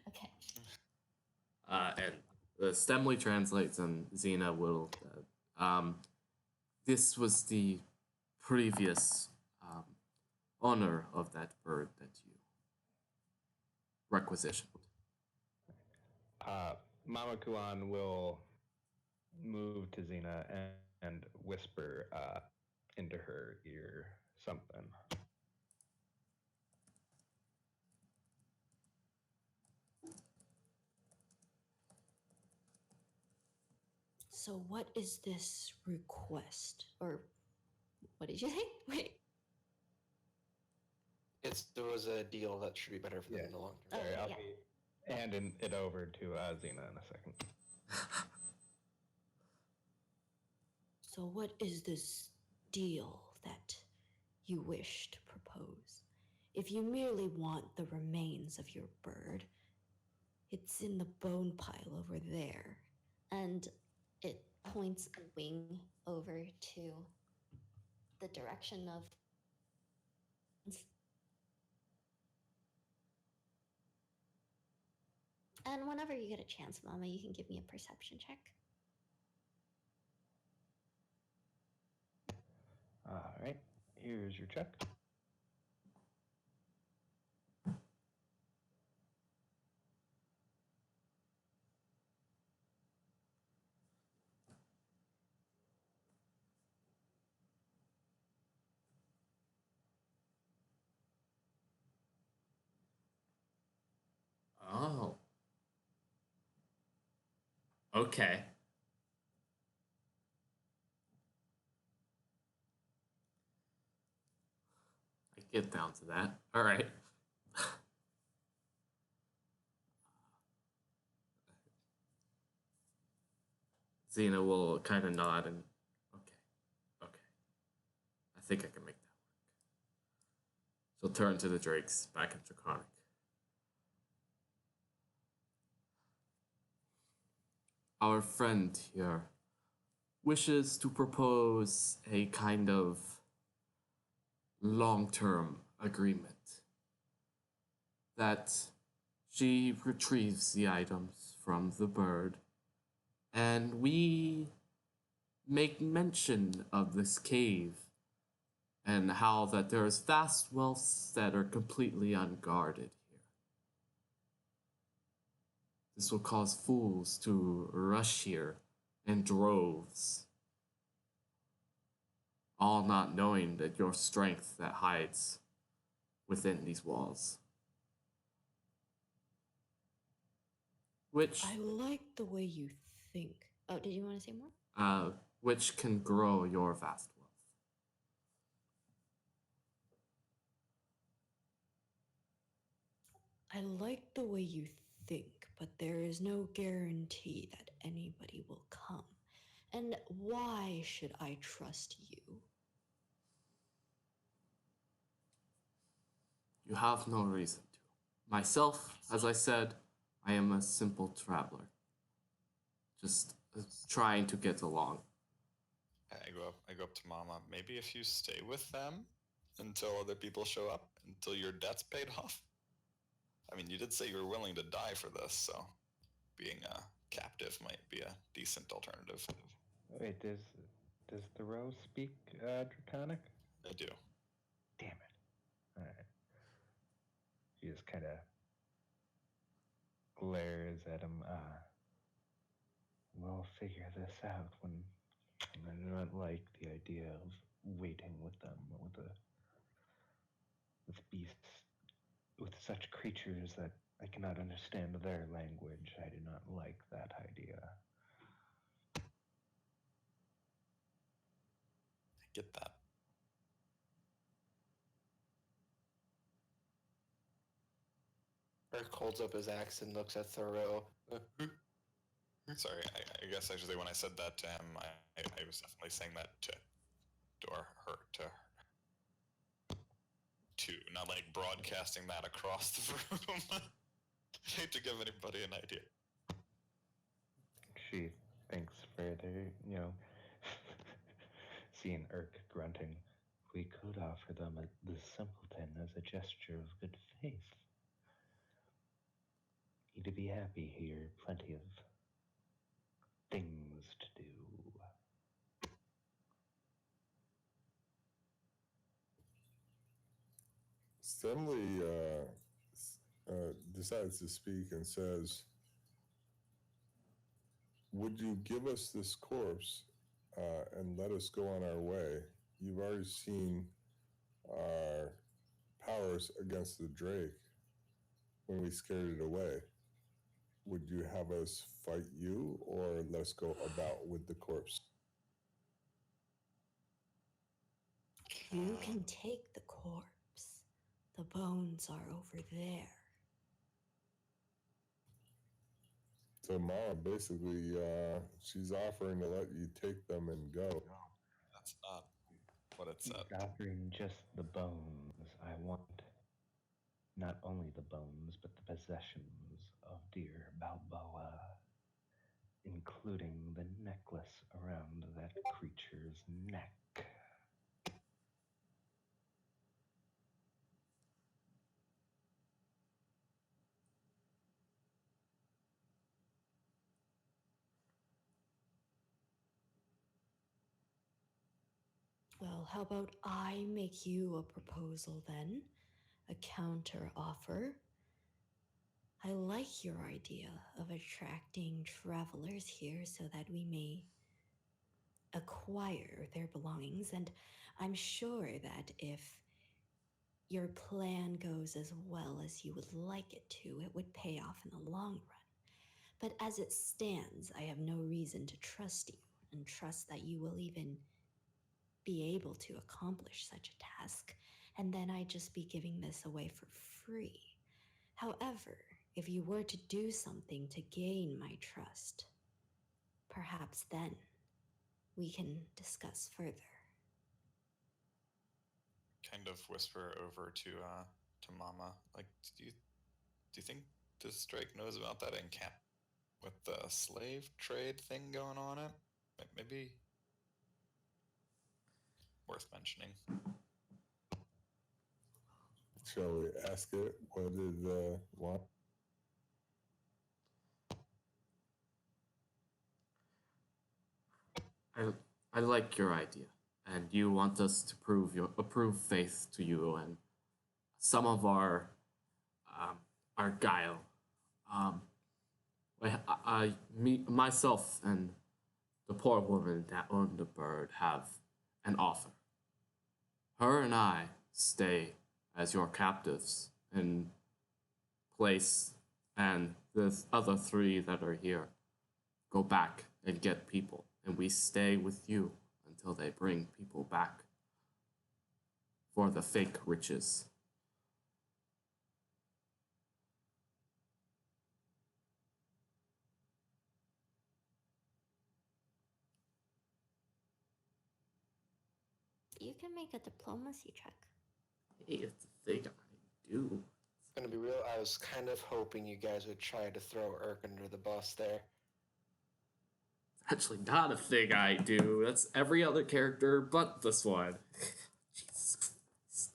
Okay. and the Stemley translates, and Xena will. This was the previous owner of that bird that you requisitioned. Mama Kuan will move to Xena and whisper into her ear something. So, what is this request? Or what did you say? Wait. There was a deal that should be better for them in the long term. Sorry, I'll yeah. be handing it over to Xena in a second. So, what is this deal that you wish to propose? If you merely want the remains of your bird, it's in the bone pile over there. And it points a wing over to the direction of. And whenever you get a chance, Mama, you can give me a perception check. All right, here's your check. Oh. Okay. I get down to that. All right. Xena will kind of nod and okay. I think I can make that work. She'll turn to the drakes back in Draconic. Our friend here wishes to propose a kind of long-term agreement that she retrieves the items from the bird, and we make mention of this cave and how that there is vast wealths that are completely unguarded here. This will cause fools to rush here in droves, all not knowing that your strength that hides within these walls. Which I like the way you think. Oh, did you want to say more? which can grow your vast wealth. I like the way you think, but there is no guarantee that anybody will come. And why should I trust you? You have no reason to. Myself, as I said, I am a simple traveler. Just trying to get along. I go up to Mama. Maybe if you stay with them until other people show up, until your debt's paid off. I mean, you did say you were willing to die for this, so being captive might be a decent alternative. Wait, does Thoreau speak Draconic? I do. Damn it. Alright. She just kind of glares at him. We'll figure this out when I do not like the idea of waiting with them, with beasts, with such creatures that I cannot understand their language. I do not like that idea. I get that. Eric holds up his axe and looks at Thoreau. Sorry, I guess actually when I said that to him, I was definitely saying that to her, not like broadcasting that across the room. I hate to give anybody an idea. She thinks further, seeing Urk grunting. We could offer them the simpleton as a gesture of good faith. Need to be happy here. Plenty of things to do. Stanley decides to speak and says, would you give us this corpse and let us go on our way? You've already seen our powers against the Drake when we scared it away. Would you have us fight you or let us go about with the corpse? You can take the corpse. The bones are over there. So Mama basically, she's offering to let you take them and go. That's not what it said. He's offering just the bones. I want not only the bones, but the possessions of dear Balboa, including the necklace around that creature's neck. Well, how about I make you a proposal then? A counter offer? I like your idea of attracting travelers here so that we may acquire their belongings, and I'm sure that if your plan goes as well as you would like it to, it would pay off in the long run. But as it stands, I have no reason to trust you and trust that you will even be able to accomplish such a task, and then I'd just be giving this away for free. However, if you were to do something to gain my trust, perhaps then we can discuss further. Kind of whisper over to Mama, like, do you think this Drake knows about that encamp with the slave trade thing going on? It maybe worth mentioning. Shall we ask it what it want? I like your idea, and you want us to approve faith to you and some of our guile. Myself and the poor woman that owned the bird have an offer. Her and I stay as your captives in place, and the other three that are here go back and get people, and we stay with you until they bring people back for the fake riches. You can make a diplomacy check. Hey, it's a thing I do. Gonna be real, I was kind of hoping you guys would try to throw Urk under the bus there. Actually, not a thing I do. That's every other character but this one. Jesus Christ.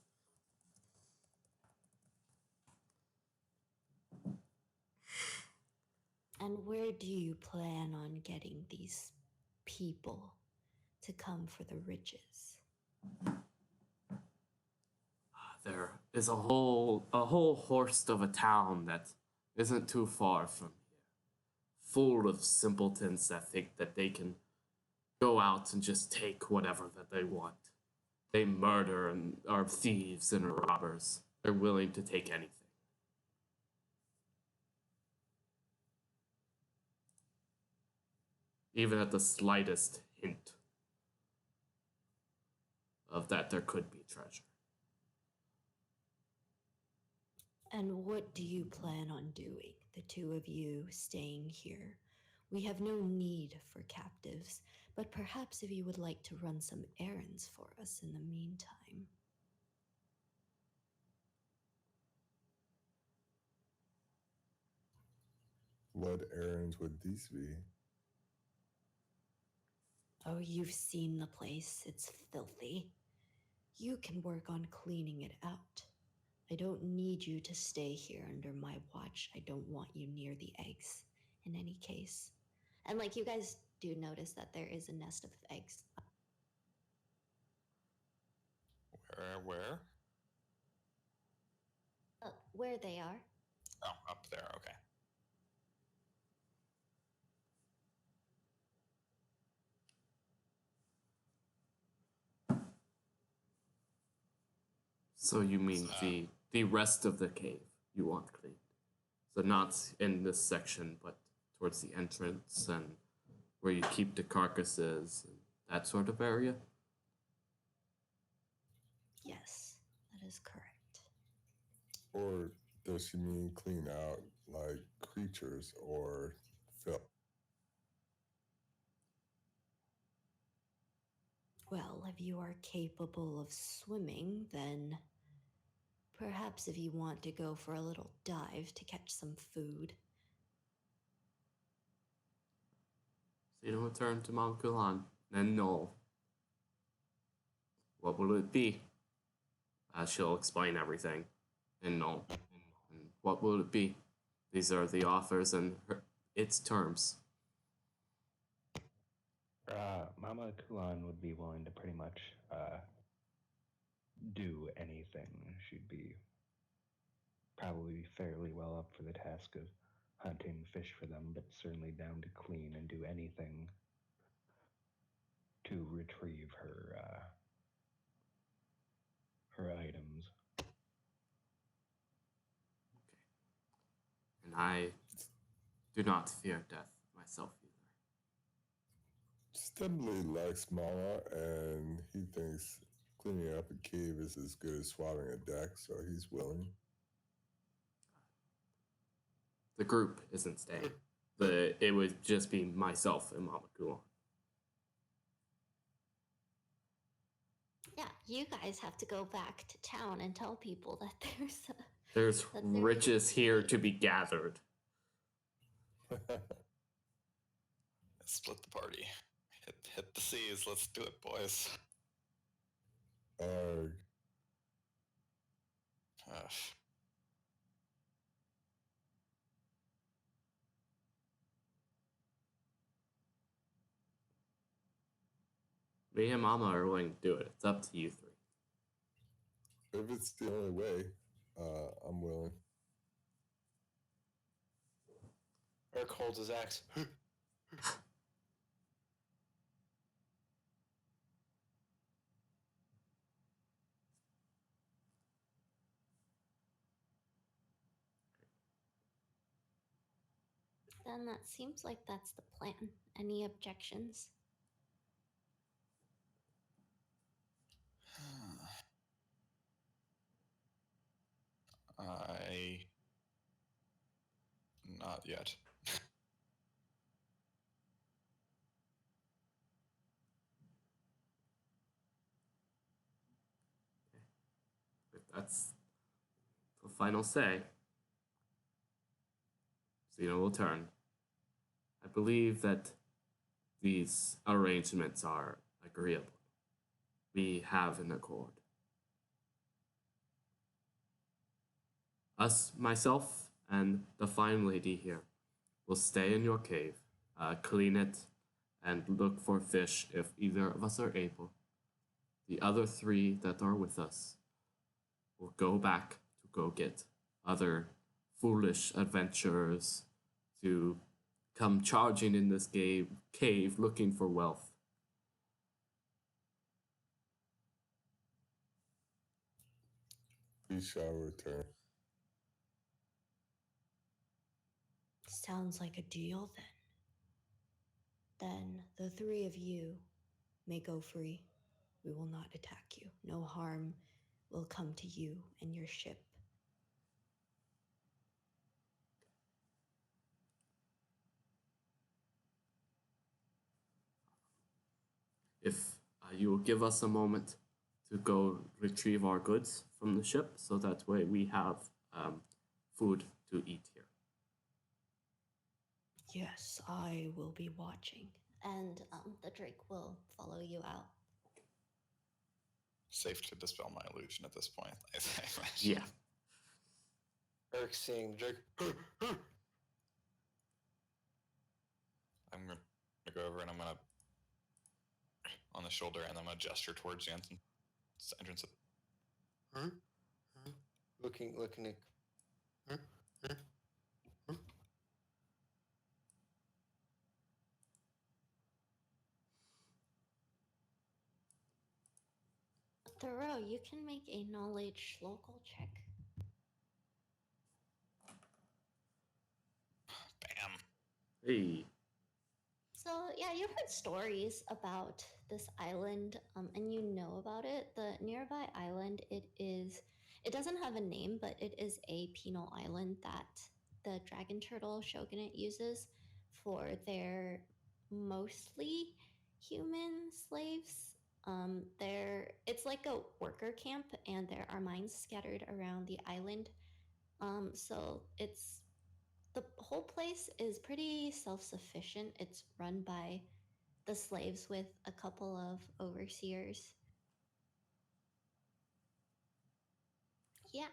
And where do you plan on getting these people to come for the riches? There is a whole host of a town that isn't too far from here, full of simpletons that think that they can go out and just take whatever that they want. They murder and are thieves and robbers. They're willing to take anything. Even at the slightest hint of that there could be treasure. And what do you plan on doing, the two of you staying here? We have no need for captives, but perhaps if you would like to run some errands for us in the meantime. What errands would these be? Oh, you've seen the place. It's filthy. You can work on cleaning it out. I don't need you to stay here under my watch. I don't want you near the eggs, in any case. And like you guys do notice that there is a nest of eggs. Where? Where they are. Oh, up there. Okay. So you mean the rest of the cave you want cleaned? So not in this section, but towards the entrance and where you keep the carcasses and that sort of area? Yes, that is correct. Or does she mean clean out like creatures or filth? Well, if you are capable of swimming, then perhaps if you want to go for a little dive to catch some food. Xena will turn to Mount Kulan and Noel. What will it be? She'll explain everything in Noel. And what will it be? These are the offers and its terms. Mama Kulan would be willing to pretty much do anything. She'd be probably fairly well up for the task of hunting fish for them, but certainly down to clean and do anything to retrieve her items. And I do not fear death myself either. Stemley likes Mama, and he thinks cleaning up a cave is as good as swabbing a deck, so he's willing. The group isn't staying. It would just be myself and Mama Kulan. Yeah, you guys have to go back to town and tell people that there's riches here to be gathered. Let's split the party. Hit the seas. Let's do it, boys. Arg. Me and Mama are willing to do it. It's up to you three. If it's the only way, I'm willing. Eric holds his axe. Then that seems like that's the plan. Any objections? Not yet. If that's the final say, Xena will turn. I believe that these arrangements are agreeable. We have an accord. Myself, and the fine lady here will stay in your cave, clean it, and look for fish if either of us are able. The other three that are with us will go back to go get other foolish adventurers to come charging in this cave looking for wealth. We shall return. Sounds like a deal then. Then the three of you may go free. We will not attack you. No harm will come to you and your ship. If you will give us a moment to go retrieve our goods from the ship, so that way we have food to eat here. Yes, I will be watching. And the Drake will follow you out. Safe to dispel my illusion at this point. I imagine. Yeah. Erk seeing Drake. I'm gonna go over and I'm gonna on the shoulder and I'm gonna gesture towards the entrance. Looking at. Thoreau, you can make a knowledge local check. Bam. Hey. So yeah, you've heard stories about this island, and you know about it. The nearby island, it doesn't have a name, but it is a penal island that the dragon turtle shogunate uses for their mostly human slaves. It's like a worker camp, and there are mines scattered around the island. So the whole place is pretty self-sufficient. It's run by the slaves with a couple of overseers. Yeah,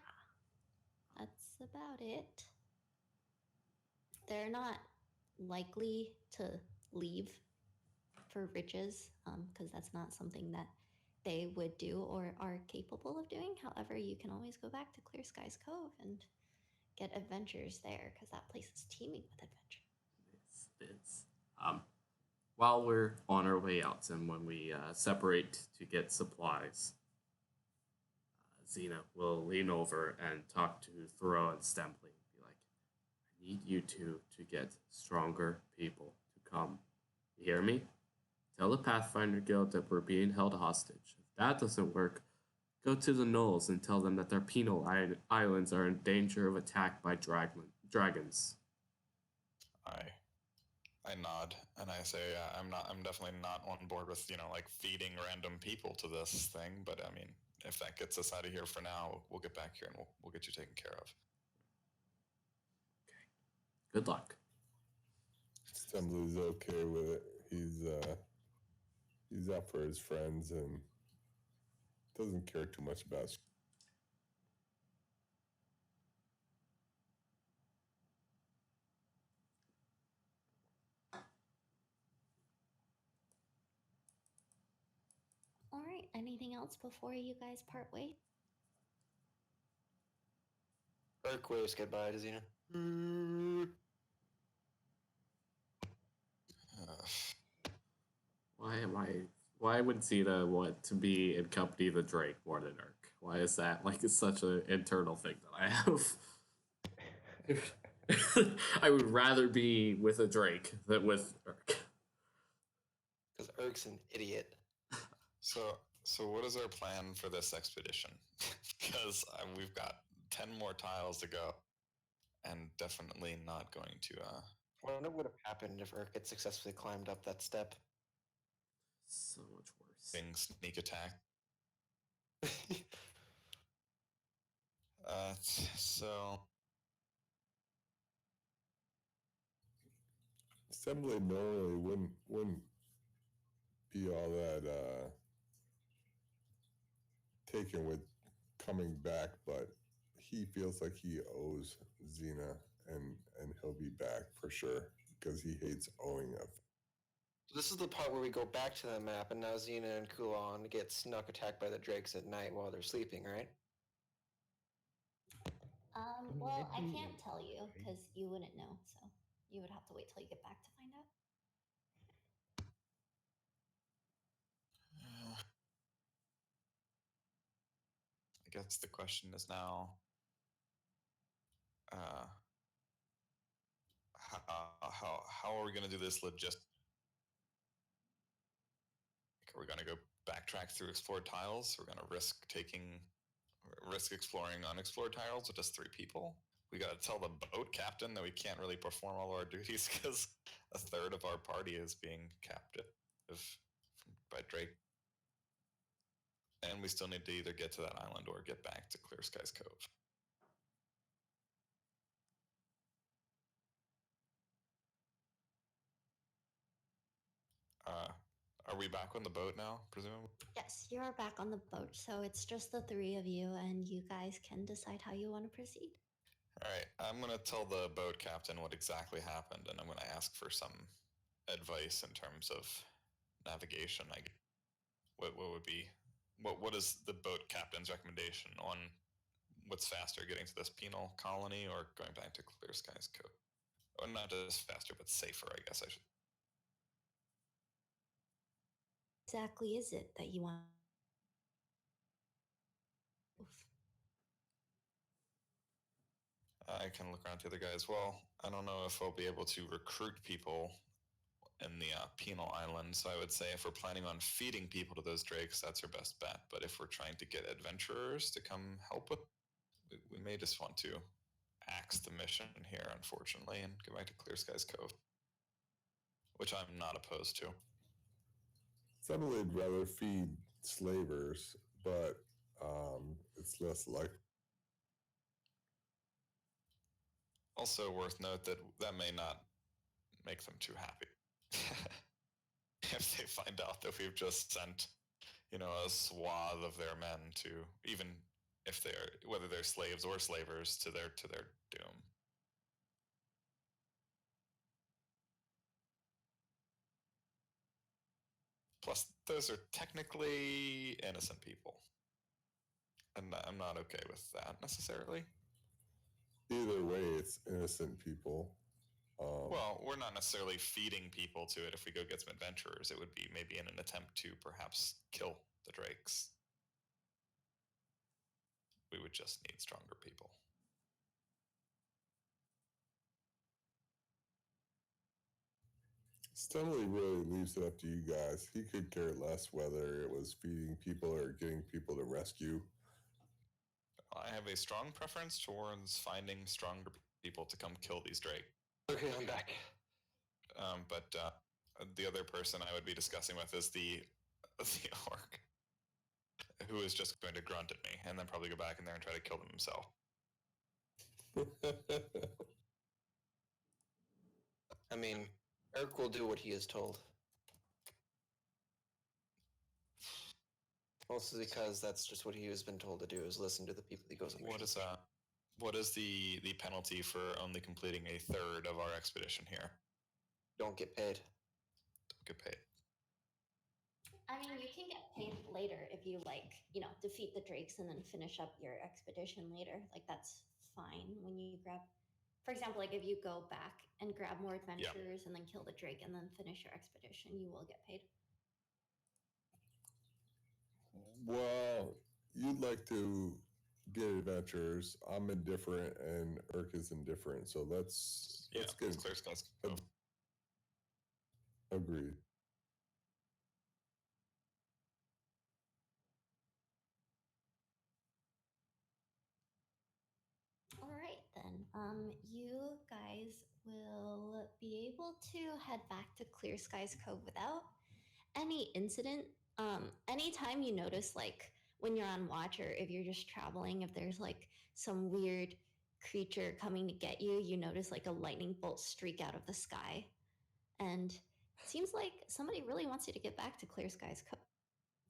that's about it. They're not likely to leave for riches, because that's not something that they would do or are capable of doing. However, you can always go back to Clear Skies Cove and get adventures there, because that place is teeming with adventure. It's while we're on our way out and when we separate to get supplies, Xena will lean over and talk to Thoreau and Stempley and be like, I need you two to get stronger people to come. You hear me? Tell the Pathfinder Guild that we're being held hostage. If that doesn't work, go to the Knolls and tell them that their penal islands are in danger of attack by dragons. I nod and I say, I'm definitely not on board with, like feeding random people to this thing. But I mean, if that gets us out of here for now, we'll get back here and we'll get you taken care of. Okay. Good luck. Stumbly's okay with it. He's up for his friends and doesn't care too much about. All right, anything else before you guys part ways? Erk waves goodbye to Xena. Why would Xena want to be in company of the Drake more than Urk? Why is that like it's such an internal thing that I have? I would rather be with a Drake than with Urk. Because Erk's an idiot. So what is our plan for this expedition? Because we've got 10 more tiles to go, and definitely not going to. I wonder what would have happened if Erk had successfully climbed up that step. So much worse. Being sneak attack. So Assembly normally wouldn't be all that taken with coming back, but he feels like he owes Xena and he'll be back for sure because he hates owing a. This is the part where we go back to the map, and now Xena and Kulon get snuck attacked by the drakes at night while they're sleeping, right? Well, I can't tell you because you wouldn't know, so you would have to wait till you get back to find out. I guess the question is now, how are we going to do this logistically? Are we going to go backtrack through explored tiles? We're going to risk exploring unexplored tiles with just 3 people. We got to tell the boat captain that we can't really perform all our duties because a third of our party is being captive by Drake. And we still need to either get to that island or get back to Clear Skies Cove. Are we back on the boat now, presumably? Yes, you are back on the boat, so it's just the 3 of you, and you guys can decide how you want to proceed. All right, I'm going to tell the boat captain what exactly happened, and I'm going to ask for some advice in terms of navigation. What is the boat captain's recommendation on what's faster, getting to this penal colony or going back to Clear Skies Cove? Or not just faster, but safer, I guess I should. Exactly is it that you want? I can look around to the other guys. Well, I don't know if I'll be able to recruit people in the penal island, so I would say if we're planning on feeding people to those drakes, that's our best bet. But if we're trying to get adventurers to come help with, we may just want to axe the mission here, unfortunately, and go back to Clear Skies Cove, which I'm not opposed to. Some would rather feed slavers, but it's less likely. Also worth note that may not make them too happy. If they find out that we've just sent, a swath of their men to, even if whether they're slaves or slavers, to their doom. Plus, those are technically innocent people. And I'm not okay with that necessarily. Either way, it's innocent people. Well, we're not necessarily feeding people to it. If we go get some adventurers, it would be maybe in an attempt to perhaps kill the drakes. We would just need stronger people. Stumley really leaves it up to you guys. He could care less whether it was feeding people or getting people to rescue. I have a strong preference towards finding stronger people to come kill these drakes. Okay, I'm back. But the other person I would be discussing with is the orc, who is just going to grunt at me and then probably go back in there and try to kill them himself. I mean, Eric will do what he is told. Mostly because that's just what he has been told to do, is listen to the people he goes on. What is the penalty for only completing a third of our expedition here? Don't get paid. Don't get paid. I mean, you can get paid later if you defeat the drakes and then finish up your expedition later. Like, that's fine when you grab, for example, like if you go back and grab more adventurers and then kill the drake and then finish your expedition, you will get paid. Well, you'd like to get adventurers. I'm indifferent, and Urk is indifferent. So let's get Clear Skies. Agreed. All right, then. You guys will be able to head back to Clear Skies Cove without any incident. Anytime you notice, like, when you're on watch or if you're just traveling, if there's like some weird creature coming to get you, you notice like a lightning bolt streak out of the sky. And it seems like somebody really wants you to get back to Clear Skies Cove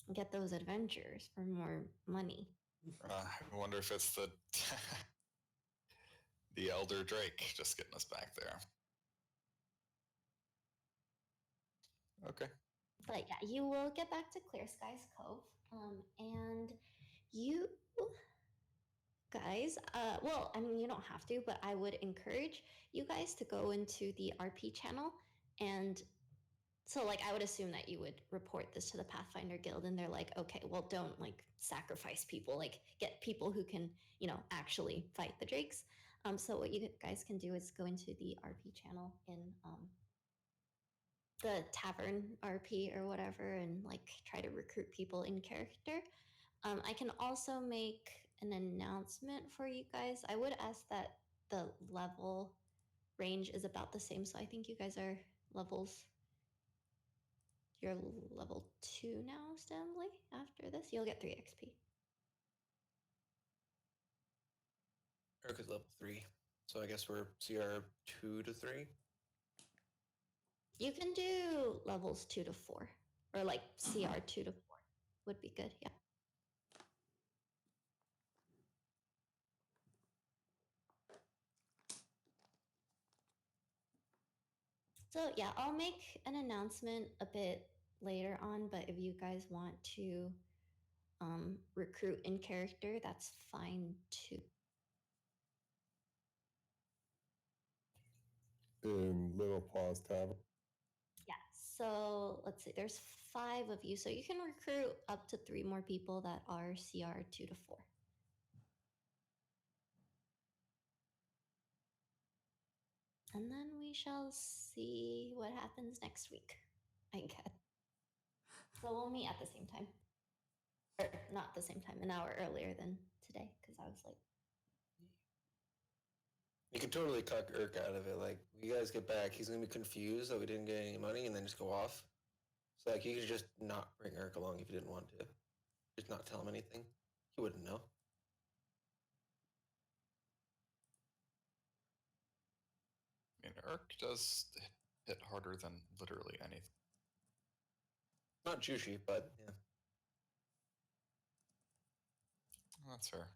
and get those adventures for more money. I wonder if it's the The Elder Drake just getting us back there. Okay. But yeah, you will get back to Clear Skies Cove, and you guys, well, I mean, you don't have to, but I would encourage you guys to go into the RP channel. And so, like, I would assume that you would report this to the Pathfinder Guild, and they're like, okay, well, don't like sacrifice people, like, get people who can, actually fight the drakes. So what you guys can do is go into the RP channel in the tavern RP or whatever, and like try to recruit people in character. I can also make an announcement for you guys. I would ask that the level range is about the same. So I think you guys are you're level 2 now, Stanley. After this, you'll get 3 XP. Eric is level 3. So I guess we're CR 2 to 3. You can do levels 2 to 4, or like CR 2 to 4 would be good. Yeah. So yeah, I'll make an announcement a bit later on, but if you guys want to recruit in character, that's fine too. In Little Paws Tavern. Yeah, so let's see, there's 5 of you, so you can recruit up to 3 more people that are CR 2 to 4. And then we shall see what happens next week, I guess. So we'll meet at the same time. Or not the same time, an hour earlier than today, because I was like, You could totally cuck Urk out of it. Like, when you guys get back, he's gonna be confused that we didn't get any money and then just go off. So like, you could just not bring Urk along if you didn't want to. Just not tell him anything. He wouldn't know. I mean, Urk does hit harder than literally anything. Not Jushi, but yeah. That's fair.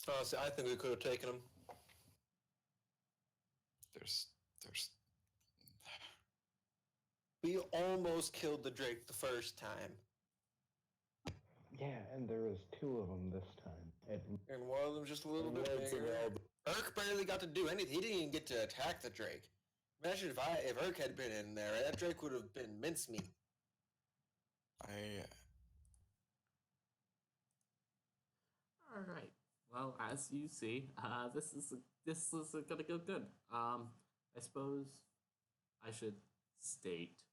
Honestly, I think we could have taken him. There's We almost killed the Drake the first time. Yeah, and there was 2 of them this time. And one of them just a little bit What's an bigger. elder? Urk barely got to do anything. He didn't even get to attack the Drake. Imagine if Urk had been in there, that Drake would have been mincemeat. All right. Well, as you see, this is gonna go good. I suppose I should state.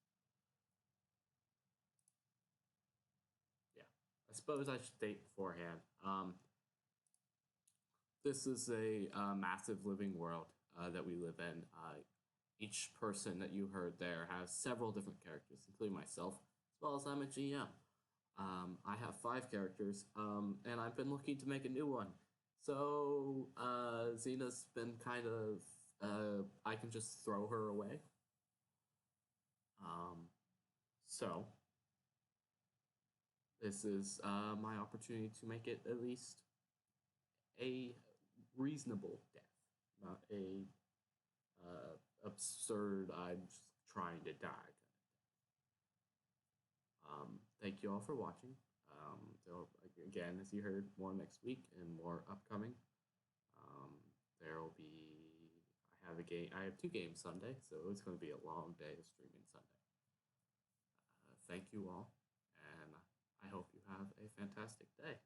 Yeah, I suppose I should state beforehand. This is a massive living world that we live in. Each person that you heard there has several different characters, including myself, as well as I'm a GM. I have 5 characters, and I've been looking to make a new one. So Xena's been kind of, I can just throw her away. So this is my opportunity to make it at least a reasonable death, not a absurd, I'm just trying to die. Thank you all for watching. So again, as you heard, more next week and more upcoming. There will be. I have a game. I have 2 games Sunday, so it's going to be a long day of streaming Sunday. Thank you all, and I hope you have a fantastic day.